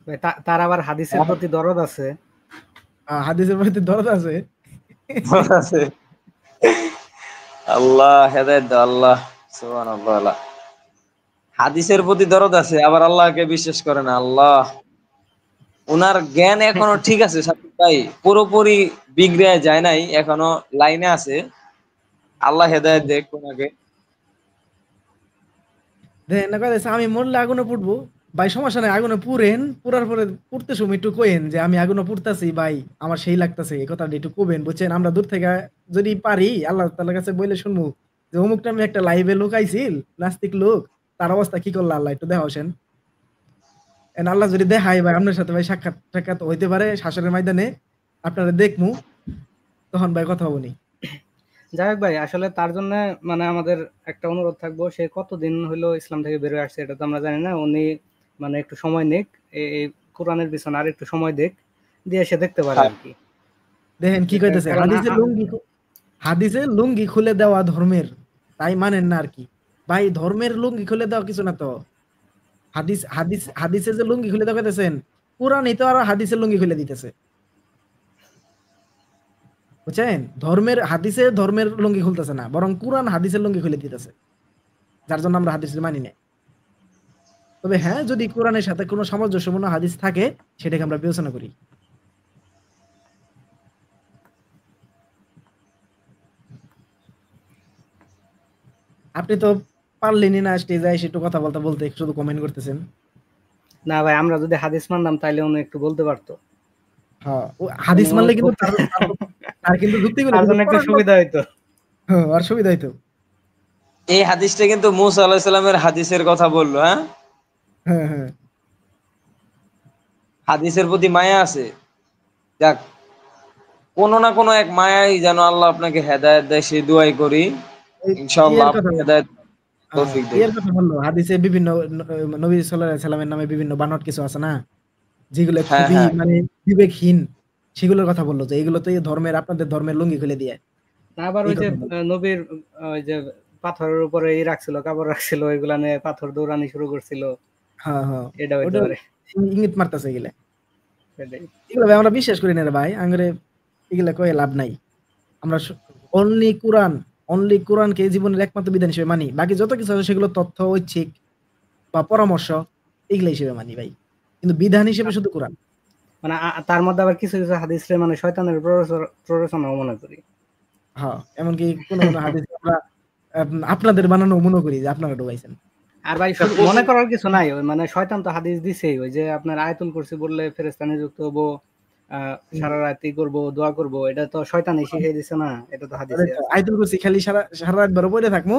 C: ভাই তার আবার হাদিসের প্রতি দরদ আছে।
A: হাদিসের প্রতি দরদ আছে।
B: আছে। আল্লাহ হেদায়েত দাও আল্লাহ, সুবহানাল্লাহ। হাদিসের প্রতি দরদ আছে, আবার আল্লাহকে বিশ্বাস করে না। আল্লাহ, ওনার জ্ঞান এখনো ঠিক আছে সাকিব ভাই, পুরোপুরি বিগড়ে যায় নাই, এখনো লাইনে আছে। আল্লাহ হেদায়েত দেখ ওনাকে।
A: দেখেন না কইতেছে আমি মরলে আগুনে পুড়বো। ভাই সমস্যা নাই, আগুনে পুড়েন, পুরার পরে পুড়তে সময় একটু কইেন যে আমি আগুনে পুড়তাছি ভাই, আমার সেই লাগতাছে, এই কথাটা একটু কবেন, বুঝছেন? আমরা দূর থেকে যদি পারি আল্লাহ তাআলার কাছে বইলে শুনবো যে অমুক টাইমে একটা লাইভে লোক আইছিল, নাস্তিক লোক, তার অবস্থা কি করলো আল্লাহ একটু দেখাওছেন। আল্লাহ যদি দেখায় ভাই আপনার সাথে ভাই সাক্ষাৎ সাক্ষাৎ হইতে পারে হাসরের ময়দানে, আপনারা দেখমু, তখন ভাই কথা বলি।
C: যাই হোক ভাই, আসলে তার জন্য মানে আমাদের একটা অনুরোধ থাকবো, সে কতদিন হইলো ইসলাম থেকে বেরোয় আসছে এটা তো আমরা জানি না। উনি মানে একটু সময় নিক, এই কোরআনের পিছনে আর একটু সময় দিক, দিয়ে সে দেখতে পারে আর কি।
A: দেখেন কি কইতেছে,
C: কারণ
A: হাদিসে লুঙ্গি খুলে দেওয়া ধর্মের, তাই মানেন না আর কি। ভাই ধর্মের লুঙ্গি খুলে দেওয়া কিছু না তো। হাদিসে যে লুঙ্গি খুলে দেওয়া কইতেছেন, কোরআনই তো আর হাদিসের লুঙ্গি খুলে দিতেছে, বুঝছেন? হাদিসে ধর্মের লুঙ্গি খুলতেছে না, বরং কোরআন হাদিসের লুঙ্গি খুলে দিতেছে, যার জন্য আমরা হাদিস মানি না। তবে হ্যাঁ, যদি কোরআনের সাথে কোনো সামঞ্জস্যপূর্ণ হাদিস থাকে সেটাকে আমরা বিবেচনা করি। আপনি তো পারলেনই না স্টেজে এসে একটু কথা বলতে, শুধু কমেন্ট করতেছেন।
C: না ভাই, আমরা যদি হাদিস মানতাম তাইলে উনি একটু বলতে পারতো।
A: হ্যাঁ, ও হাদিস মানলে কিন্তু তার কিন্তু যুক্তিগুলো
C: তার
A: কিন্তু
C: জন্য একটু সুবিধা হইতো।
A: হ্যাঁ, আর সুবিধা হইতো।
B: এই হাদিসটা কিন্তু মূসা আলাইহিস সালামের হাদিসের কথা বললো, হ্যাঁ?
A: হ্যাঁ, হ্যাঁ।
B: হাদিসের প্রতি মায়া আছে। যাক, কোনো না কোনো এক মায়াই যেন আল্লাহ আপনাকে হেদায়েত দেয়, সেই দোয়াই করি।
A: এই
B: ইনশাআল্লাহ
A: ইয়ের কথা
B: আপনি
A: বললো,
B: হেদায়েত তৌফিক দেন।
A: ইয়ের কথা বললো, হাদিসে বিভিন্ন নবী সাল্লাল্লাহু আলাইহি সাল্লামের নামে বিভিন্ন বানোয়াট কিছু আছে না, যেগুলো
B: হ্যাঁ,
A: খুবই
B: হ্যাঁ।
A: মানে বিবেকহীন, সেগুলোর কথা বললো যে এগুলো তো ধর্মের, আপনাদের ধর্মের লুঙ্গি খুলে দিয়ে
C: আবার
A: এই
C: ওই যে
A: কথা বললো।
C: নবীর ওই যে পাথরের উপরে রাখছিল, কাপড় রাখছিল, ওইগুলা নিয়ে পাথর দৌড়ানি শুরু করছিল,
A: হ্যাঁ, হ্যাঁ,
C: এটা হইতে
A: ওটা
C: পারে।
A: ইঙ্গিত মারতেছে এগুলা।
C: সেটাই।
A: এগুলো ভাই আমরা বিশ্বাস করি না রে ভাই, আঙ্গরে এগুলা কয়ে লাভ নাই। আমরা অনলি কোরআনকে জীবনের একমাত্র বিধান হিসেবে মানি, বাকি যত কিছু আছে সেগুলো তথ্য, ঐচ্ছিক বা পরামর্শ, এগুলা হিসেবে মানি ভাই, কিন্তু বিধান হিসেবে শুধু কোরআন।
C: মানে তার মধ্যে আবার কিছু কিছু হাদিসে মানে শয়তানের প্ররোচনাও মনে করি।
A: হ্যাঁ, এমনকি কোন হাদিস আমরা আপনাদের বানানো মনে করি যে আপনারা ঢুকাইছেন।
C: আর ভাই শুধু মনে করার কিছু নাই, ওই মানে শয়তান তো হাদিস দিছেই, ওই যে আপনার আয়াতুল কুরসি বললে ফেরেশতা নিযুক্ত হবো, সারা রাতই করব, দোয়া করব, এটা তো শয়তানই শিখিয়ে দিছে না, এটা তো হাদিসে আছে।
A: আয়াতুল কুরসি খালি সারা সারা রাত বড় পড়ে থাকমু,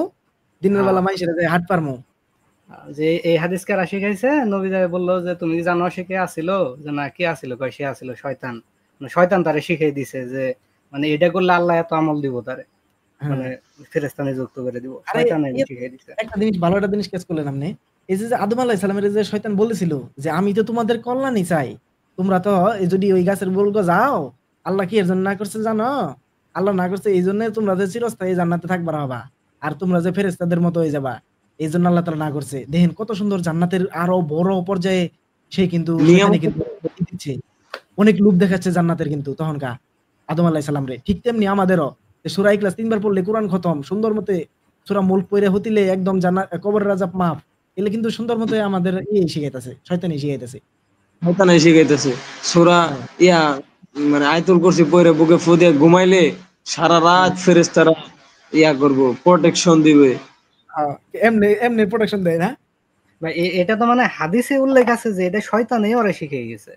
A: দিনের
C: হ্যাঁ,
A: বেলা মাইশের যায় হাট পারমু।
C: যে এই হাদিস কারা শিখাইছে, নবী বললো যে তুমি কি জানো সে কে আছিল, যে না কে আছিল, কয় সে আছিল শয়তান। মানে শয়তান তারে শিখিয়ে দিছে যে মানে এটা করলে আল্লাহ এত আমল দিব তারে,
A: হ্যাঁ,
C: মানে ফেরেশতা নিযুক্ত করে দিব,
A: আরে
C: শয়তান শিখিয়ে দিছে।
A: একটা জিনিস, ভালো একটা জিনিস কেস করলেন আপনি। এই যে আদম আলাইহিস সালামের যে শয়তান বলেছিল যে আমি তো তোমাদের কল্যাণই চাই, তোমরা তো যদি ওই গাছের বলগো যাও, আল্লাহ কি এর জন্য না করছে জানো? আল্লাহ না করছে এই জন্য তোমরা যে চিরস্থায়ী জান্নাতে থাকবার হবা, আর তোমরা যে ফেরেশতাদের মতো হয়ে যাবা, এই জন্য আল্লাহ তাআলা না করছে। দেখেন কত সুন্দর, জান্নাতের আরো বড় পর্যায়ে সে কিন্তু
B: নিয়ম
A: শয়তানে কিন্তু দিচ্ছে, অনেক লোভ দেখাচ্ছে জান্নাতের কিন্তু তখনকার আদম আলাইহিস সালাম রে। ঠিক তেমনি আমাদেরও সূরা ইখলাস ৩ বার পড়লে কোরআন খতম, সুন্দর মতে সূরা মুলক পড়ে হতিলে একদম জান্নাত, কবরের আযাব মাফ, এলে কিন্তু সুন্দর মতে আমাদের শিখাইতেছে, শয়তানি শিখাইতেছে।
B: শয়তান শিখাইতেছে। সূরা
A: হ্যাঁ,
B: ইয়া মানে আয়াতুল কুরসি পড়ে বুকে ফু দিয়ে ঘুমাইলে সারা
A: হ্যাঁ,
B: রাত ফেরেশতারা ইয়া করব, প্রোটেকশন দিবে।
A: হ্যাঁ, এমনি এমনি প্রোটেকশন দেয় না।
C: ভাই এটা তো মানে হাদিসে উল্লেখ আছে যে এটা শয়তানই ওরে শিখিয়ে গেছে।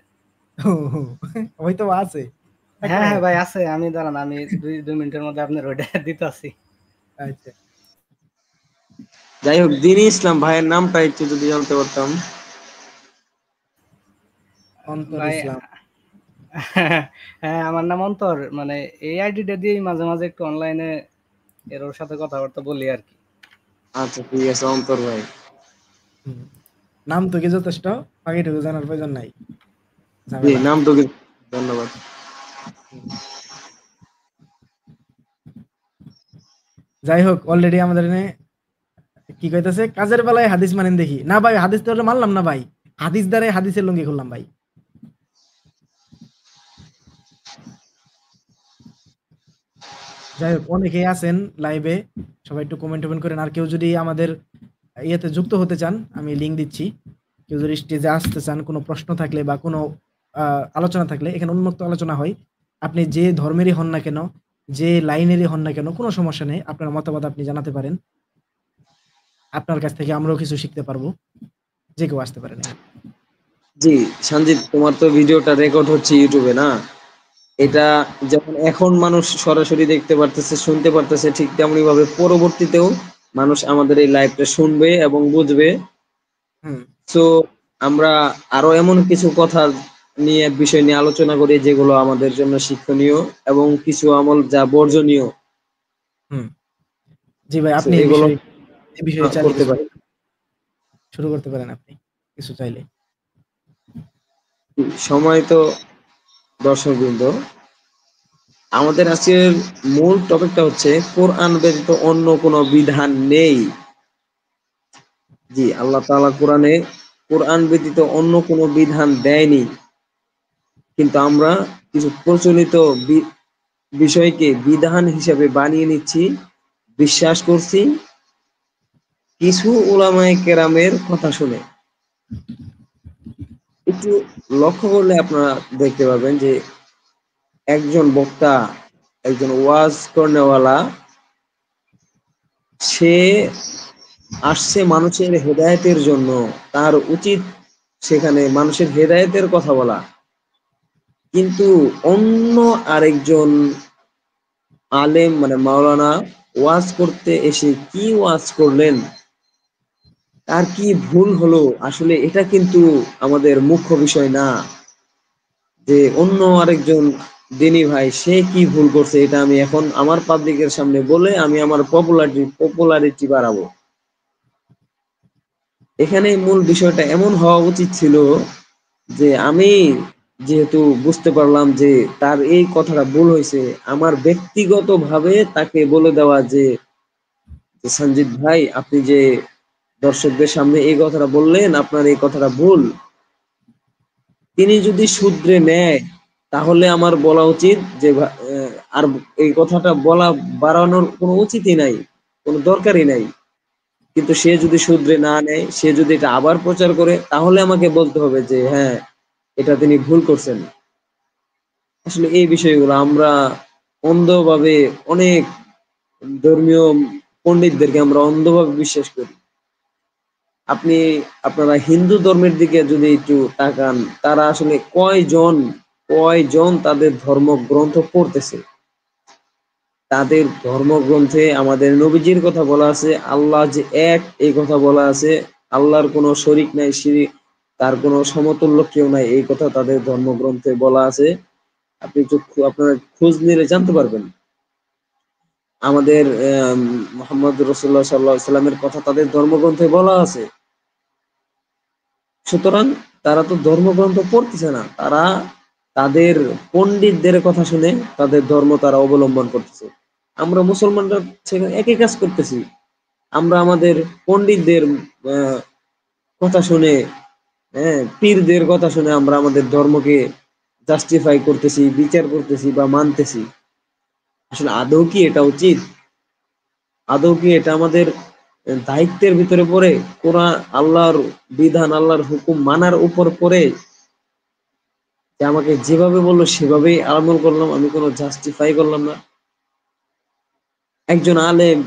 A: হয়তো আছে,
C: হ্যাঁ
A: থাকতে
C: হ্যাঁ
A: পারে।
C: ভাই আছে, আমি দাঁড়ান, আমি দুই মিনিটের মধ্যে আপনার ওইটা দিতেছি।
A: আচ্ছা,
B: যাই হোক, দ্বীন ইসলাম ভাইয়ের নামটা একটু যদি জানতে পারতাম।
A: অন্তর
C: ভাই
A: ইসলাম।
C: হ্যাঁ, আমার নাম অন্তর, মানে এই আইডিটা দিয়েই মাঝে মাঝে একটু অনলাইনে এর ওর সাথে কথাবার্তা বলি আর কি।
B: আচ্ছা ঠিক আছে অন্তর ভাই।
A: হুম। নাম তো কি যথেষ্ট, বাকিটুকু জানার প্রয়োজন নাই,
B: জি,
A: ঝামেলা।
B: নাম তো কি, ধন্যবাদ।
A: যাই হোক, অলরেডি আমাদের এখানে কি কইতাছে, কাজের বেলায় হাদিস মানেন দেখি না ভাই, হাদিস তো মানলাম না ভাই, হাদিস দ্বারাই হাদিসের লুঙ্গি খুললাম ভাই। যাই হোক, অনেকেই আছেন লাইভে, সবাই একটু কমেন্ট টমেন্ট করেন। আর কেউ যদি আমাদের ইয়েতে যুক্ত হতে চান, আমি লিঙ্ক দিচ্ছি। কেউ যদি স্টেজে আসতে চান, কোনো প্রশ্ন থাকলে বা কোনো আলোচনা থাকলে, এখানে উন্মুক্ত আলোচনা হয়। আপনি যে ধর্মেরই হন না কেন, যে লাইনেরই হন না কেন, কোনো সমস্যা নেই, আপনার মতামত আপনি জানাতে পারেন। আপনার কাছ থেকে আমরাও কিছু শিখতে পারবো। যে কেউ আসতে পারেন এখানে।
B: জি, সঞ্জিত, তোমার তো ভিডিওটা রেকর্ড হচ্ছে ইউটিউবে, না? এটা যখন এখন মানুষ সরাসরি দেখতে পারতেছে, শুনতে পারতেছে, ঠিক তেমনি ভাবে পরবর্তীতেও মানুষ আমাদের এই লাইভটা শুনবে এবং বুঝবে।
A: হুম।
B: সো আমরা আরো এমন কিছু কথা নিয়ে, বিষয় নিয়ে আলোচনা করি যেগুলো আমাদের জন্য শিক্ষণীয়, এবং কিছু আমল যা বর্জনীয়।
A: হুম। জি ভাই,
B: সো
A: আপনি
B: এগুলো
A: এই বিষয়ে চাইলে
B: করতে
A: কিছু
B: পারি।
A: শুরু করতে পারেন আপনি, কিছু চাইলে।
B: সময় তো, দর্শকবৃন্দ, আমাদের আজকের মূল টপিকটা হচ্ছে কোরআন ব্যতীত অন্য কোনো বিধান নেই। জি, আল্লাহ তাআলা কোরআনে কোরআন ব্যতীত অন্য কোনো বিধান দেয়নি, কিন্তু আমরা কিছু প্রচলিত বিষয়কে বিধান হিসেবে বানিয়ে নিচ্ছি, বিশ্বাস করছি কিছু উলামায়ে কেরামের কথা শুনে। একটু লক্ষ্য করলে আপনারা দেখতে পাবেন যে একজন বক্তা, একজন ওয়াজ করনেওয়ালা, সে আসছে মানুষের হেদায়েতের জন্য। তার উচিত সেখানে মানুষের হেদায়েতের কথা বলা। কিন্তু অন্য আরেকজন আলেম মানে মাওলানা ওয়াজ করতে এসে কি ওয়াজ করলেন, তার কি ভুল হলো, আসলে এটা কিন্তু আমাদের মুখ্য বিষয় না। যে অন্য আরেকজন দিনী ভাই সে কি ভুল করছে, এটা আমি এখন আমার পাবলিকের সামনে বলে আমি আমার পপুলারিটি বাড়াবো। এখানে মূল বিষয়টা এমন হওয়া উচিত ছিল যে আমি যেহেতু বুঝতে পারলাম যে তার এই কথাটা ভুল হয়েছে, আমার ব্যক্তিগতভাবে তাকে বলে দেওয়া যে, সঞ্জিত ভাই, আপনি যে দর্শকদের সামনে এই কথাটা বললেন, আপনার এই কথাটা ভুল। তিনি যদি শুধরে নেয়, তাহলে আমার বলা উচিত যে আর এই কথাটা বলা বাড়ানোর কোনো উচিতই নাই, কোনো দরকারই নাই। কিন্তু সে যদি শুধরে না নেয়, সে যদি এটা আবার প্রচার করে, তাহলে আমাকে বলতে হবে যে হ্যাঁ, এটা তিনি ভুল করছেন। আসলে এই বিষয়গুলো আমরা অন্ধভাবে, অনেক ধর্মীয় পণ্ডিতদেরকে আমরা অন্ধভাবে বিশ্বাস করি। আপনারা হিন্দু ধর্মের দিকে যদি একটু তাকান, তারা আসলে কয়জন তাদের ধর্মগ্রন্থ পড়তেছে। তাদের ধর্মগ্রন্থে আমাদের নবীজির কথা বলা আছে, আল্লাহ যে এক এই কথা বলা আছে, আল্লাহর কোনো শরিক নাই, তার কোনো সমতুল্য কেউ নাই, এই কথা তাদের ধর্মগ্রন্থে বলা আছে। আপনি একটু আপনার খোঁজ নিলে জানতে পারবেন। আমাদের মুহাম্মদ রাসূলুল্লাহ সাল্লাল্লাহু আলাইহি সাল্লামের কথা তাদের ধর্মগ্রন্থে বলা আছে। সুতরাং তারা তো ধর্মগ্রন্থ পড়তেছে না, তারা তাদের পণ্ডিতদের কথা শুনে তাদের ধর্ম তারা অবলম্বন করতেছে। আমরা মুসলমানরা সেখানে একই কাজ করতেছি। আমরা আমাদের পণ্ডিতদের কথা শুনে, পীরদের কথা শুনে আমরা আমাদের ধর্মকে জাস্টিফাই করতেছি, বিচার করতেছি বা মানতেছি। আসলে আদৌ কি এটা উচিত? আদৌ কি এটা আমাদের দায়িত্বের ভিতরে পড়ে? কোরআন, আল্লাহর বিধান, আল্লাহর হুকুম মানার উপর পড়ে যে আমাকে যেভাবে বললো সেভাবেই আমল করলাম, আমি কোনো জাস্টিফাই করলাম না। একজন আলেম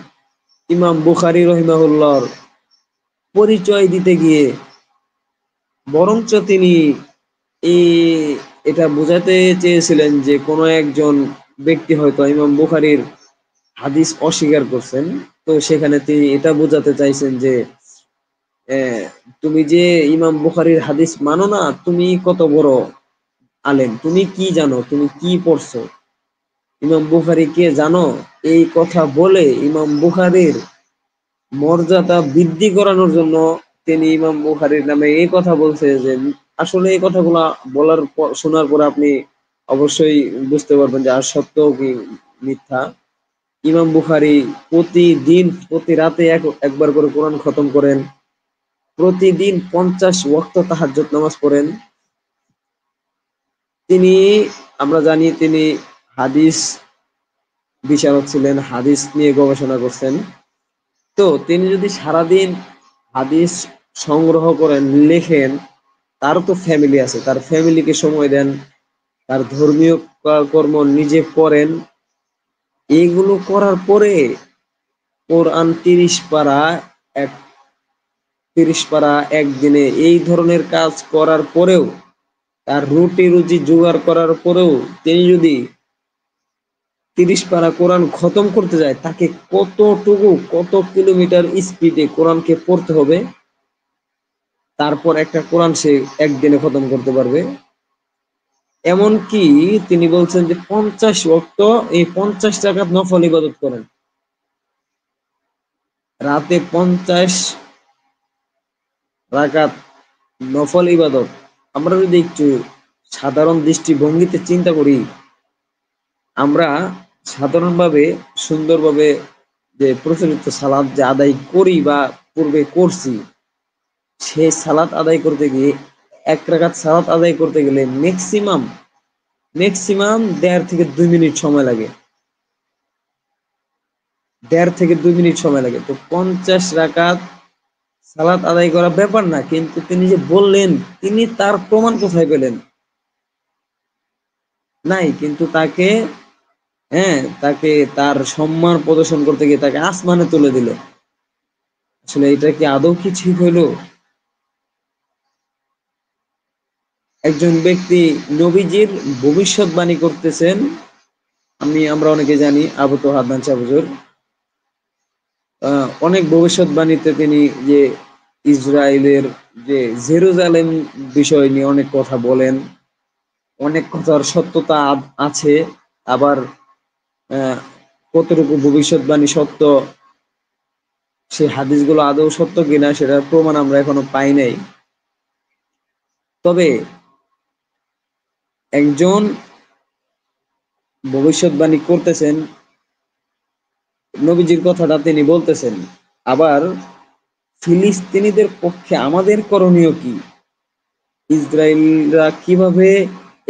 B: ইমাম বুখারী রহিমাহুল্লাহর পরিচয় দিতে গিয়ে বরঞ্চ তিনি এই এটা বোঝাতে চেয়েছিলেন যে কোনো একজন ব্যক্তি হয়তো ইমাম বুখারীর হাদিস অস্বীকার করছেন। তো সেখানে তিনি এটা বোঝাতে চাইছেন যে তুমি যে ইমাম বুখারীর হাদিস মানো না, তুমি কত বড় আলেম, তুমি কি জানো, তুমি কি পড়ছো, ইমাম বুখারী কে জানো? এই কথা বলে ইমাম বুখারীর মর্যাদা বৃদ্ধি করানোর জন্য তিনি ইমাম বুখারীর নামে এই কথা বলছে। যে আসলে এই কথাগুলা শোনার পর আপনি অবশ্যই বুঝতে পারবেন যে আর সত্য কি মিথ্যা। ইমাম বুখারী প্রতিদিন, প্রতি রাতে একবার করে কোরআন খতম করেন, প্রতিদিন 50 ওয়াক্ত তাহাজ্জুদ নামাজ পড়েন। তিনি, আমরা জানি তিনি হাদিস বিচারক ছিলেন, হাদিস নিয়ে গবেষণা করছেন। তো তিনি যদি সারাদিন হাদিস সংগ্রহ করেন, লেখেন, তারও তো ফ্যামিলি আছে, তার ফ্যামিলিকে সময় দেন, তার ধর্মীয় কর্ম নিজে করেন, এইগুলো করার পরে কোরআন 30 পারা, এক 30 পারা একদিনে, এই ধরনের কাজ করার পরেও, তার রুটি রুজি জোগাড় করার পরেও তিনি যদি 30 পারা কোরআন খতম করতে যায়, তাকে কতটুকু, কত কিলোমিটার স্পিডে কোরআনকে পড়তে হবে, তারপর একটা কোরআন সে একদিনে খতম করতে পারবে। এমনকি তিনি বলছেন যে 50 ওয়াক্ত, এই 50 রাকাত নফল ইবাদত করেন, রাতে 50 রাকাত নফল ইবাদত। আমরা যদি একটু সাধারণ দৃষ্টিভঙ্গিতে চিন্তা করি, আমরা সাধারণভাবে সুন্দরভাবে যে প্রচলিত সালাত যে আদায় করি বা পূর্বে করছি, সেই সালাত আদায় করতে গিয়ে, 1 রাকাত সালাত আদায় করতে গেলে ম্যাক্সিমাম ম্যাক্সিমাম 1.5 থেকে 2 মিনিট সময় লাগে, 1.5 থেকে 2 মিনিট সময় লাগে। তো 50 রাকাত সালাত আদায় করা ব্যাপার না, কিন্তু তিনি যে বললেন, তিনি তার প্রমাণ কোথায় পেলেন? নাই। কিন্তু তাকে, হ্যাঁ, তাকে তার সম্মান প্রদর্শন করতে গিয়ে তাকে আসমানে তুলে দিল। আসলে এটা কি আদৌ কি ঠিক হইলো? একজন ব্যক্তি নবীজির ভবিষ্যৎবাণী করতেছেন, আমরা অনেকে জানি আবু তোহা আদনান শাহ হুজুর। অনেক ভবিষ্যৎবাণীতে তিনি যে ইসরায়েলের যে জেরুজালেম বিষয় নিয়ে অনেক কথা বলেন, অনেক কথার সত্যতা আছে, আবার আহ, কতটুকু ভবিষ্যৎবাণী সত্য, সেই হাদিসগুলো আদৌ সত্য কিনা সেটার প্রমাণ আমরা এখনো পাই নাই। তবে একজন ভবিষ্যৎবাণী করতেছেন, নবীজির কথাটা তিনি বলতেছেন, আবার ফিলিস্তিনিদের পক্ষে আমাদের করণীয় কি, ইসরায়েলরা কিভাবে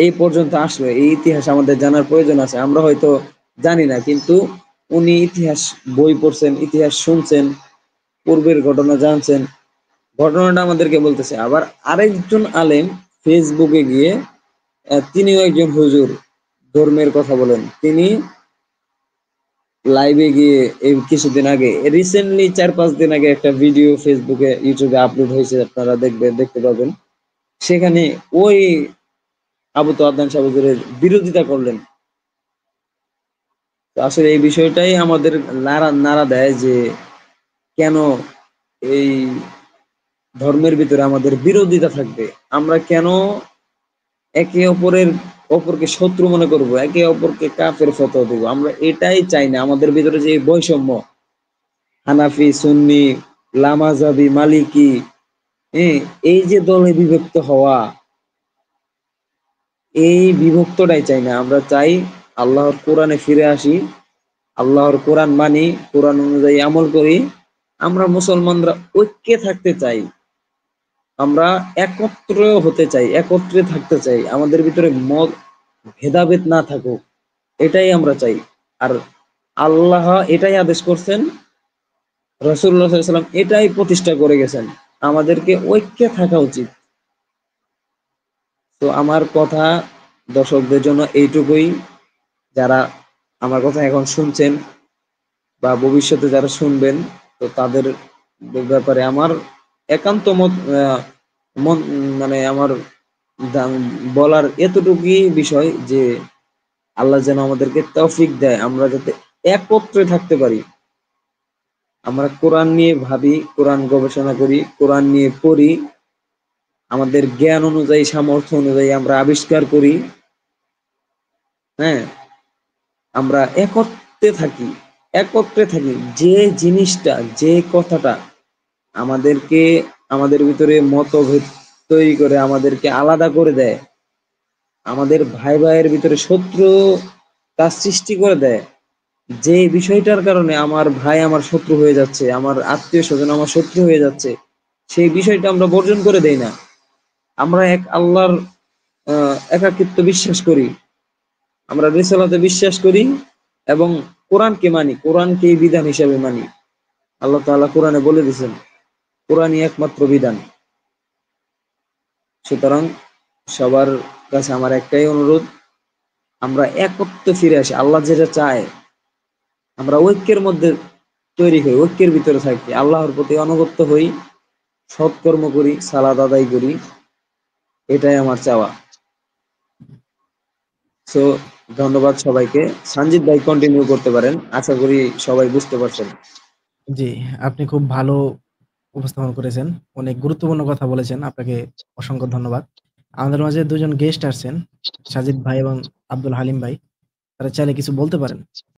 B: এই পর্যন্ত আসলো, এই ইতিহাস আমাদের জানার প্রয়োজন আছে। আমরা হয়তো জানি না, কিন্তু উনি ইতিহাস বই পড়ছেন, ইতিহাস শুনছেন, পূর্বের ঘটনা জানছেন, ঘটনাটা আমাদেরকে বলতেছে। আবার আরেকজন আলেম ফেসবুকে গিয়ে, তিনিও একজন হুজুর, ধর্মের কথা বলেন, তিনি লাইভে গিয়ে এই কিছুদিন আগে, রিসেন্টলি 4-5 দিন আগে একটা ভিডিও ফেসবুকে ইউটিউবে আপলোড হয়েছে, আপনারা দেখতে পাবেন। সেখানে ওই আবু তো আদনান শাহ হুজুরের বিরোধিতা করলেন। তো আসলে এই বিষয়টাই আমাদের নাড়া নাড়া দেয় যে কেন এই ধর্মের ভিতরে আমাদের বিরোধিতা থাকবে। আমরা কেন একে অপরকে শত্রু মনে করব, একে অপরকে কাফের ফতোয়া দেব? আমরা এটাই চাই না। আমাদের ভিতরে যে বৈষম্য, হানাফি, সুন্নি, লামাজাবি, মালিকি, হ্যাঁ, এই যে দলে বিভক্ত হওয়া, এই বিভক্তটাই চাই না। আমরা চাই আল্লাহর কোরআনে ফিরে আসি, আল্লাহর কোরআন মানি, কোরআন অনুযায়ী আমল করি। আমরা মুসলমানরা ঐক্যে থাকতে চাই, আমরা একত্র হতে চাই, একত্রে থাকতে চাই, আমাদের ভিতরে মত ভেদাভেদ না থাকুক, এটাই আমরা চাই। আর আল্লাহ এটাই আদেশ করছেন, রাসূলুল্লাহ সাল্লাল্লাহু আলাইহি ওয়াসাল্লাম এটাই প্রতিষ্ঠা করে গেছেন, আমাদেরকে ঐক্যে থাকা উচিত। তো আমার কথা দর্শকদের জন্য এইটুকুই, যারা আমার কথা এখন শুনছেন বা ভবিষ্যতে যারা শুনবেন, তো তাদের ব্যাপারে আমার একান্ত মন, মানে আমার বলার এতটুকুই বিষয় যে আল্লাহ যেন আমাদেরকে তৌফিক দেয়, আমরা যাতে একত্রে থাকতে পারি। আমরা কোরআন নিয়ে ভাবি, কোরআন গবেষণা করি, কোরআন নিয়ে পড়ি, আমাদের জ্ঞান অনুযায়ী, সামর্থ্য অনুযায়ী আমরা আবিষ্কার করি, হ্যাঁ, আমরা একত্রে থাকি। যে জিনিসটা, যে কথাটা আমাদেরকে, আমাদের ভিতরে মতভেদ তৈরি করে, আমাদেরকে আলাদা করে দেয়, আমাদের ভাই ভাইয়ের ভিতরে শত্রু তার সৃষ্টি করে দেয়, যে বিষয়টার কারণে আমার ভাই আমার শত্রু হয়ে যাচ্ছে, আমার আত্মীয় স্বজন আমার শত্রু হয়ে যাচ্ছে, সেই বিষয়টা আমরা বর্জন করে দেই না। আমরা এক আল্লাহর একাকিত্ব বিশ্বাস করি, আমরা রিসালাতে বিশ্বাস করি, এবং কোরআনকে মানি, কোরআনকেই বিধান হিসাবে মানি। আল্লাহ তাআলা কোরআনে বলে দিয়েছেন কোরআনই একমাত্র বিধান। সুতরাং সবার কাছে আমার একটাই অনুরোধ, আমরা একত্রে ফিরে আসি। আল্লাহ যেটা চায় আমরা ঐক্যের মধ্যে তৈরি হই, ঐক্যের ভিতরে থাকি, আল্লাহর প্রতি অনুগত হই, সৎকর্ম করি, সালাত আদায় করি, এটাই আমার চাওয়া। সো ধন্যবাদ সবাইকে। সঞ্জিত ভাই কন্টিনিউ করতে পারেন, আশা করি সবাই বুঝতে পারছেন।
A: জি, আপনি খুব ভালো উপস্থাপন করেছেন। অনেক গুরুত্বপূর্ণ কথা বলেছেন। আপনাকে অসংখ্য ধন্যবাদ। আমাদের মাঝে ২ জন গেস্ট আসছেন, সাজিদ ভাই এবং আব্দুল হালিম ভাই। তারা চাইলে কিছু বলতে পারেন।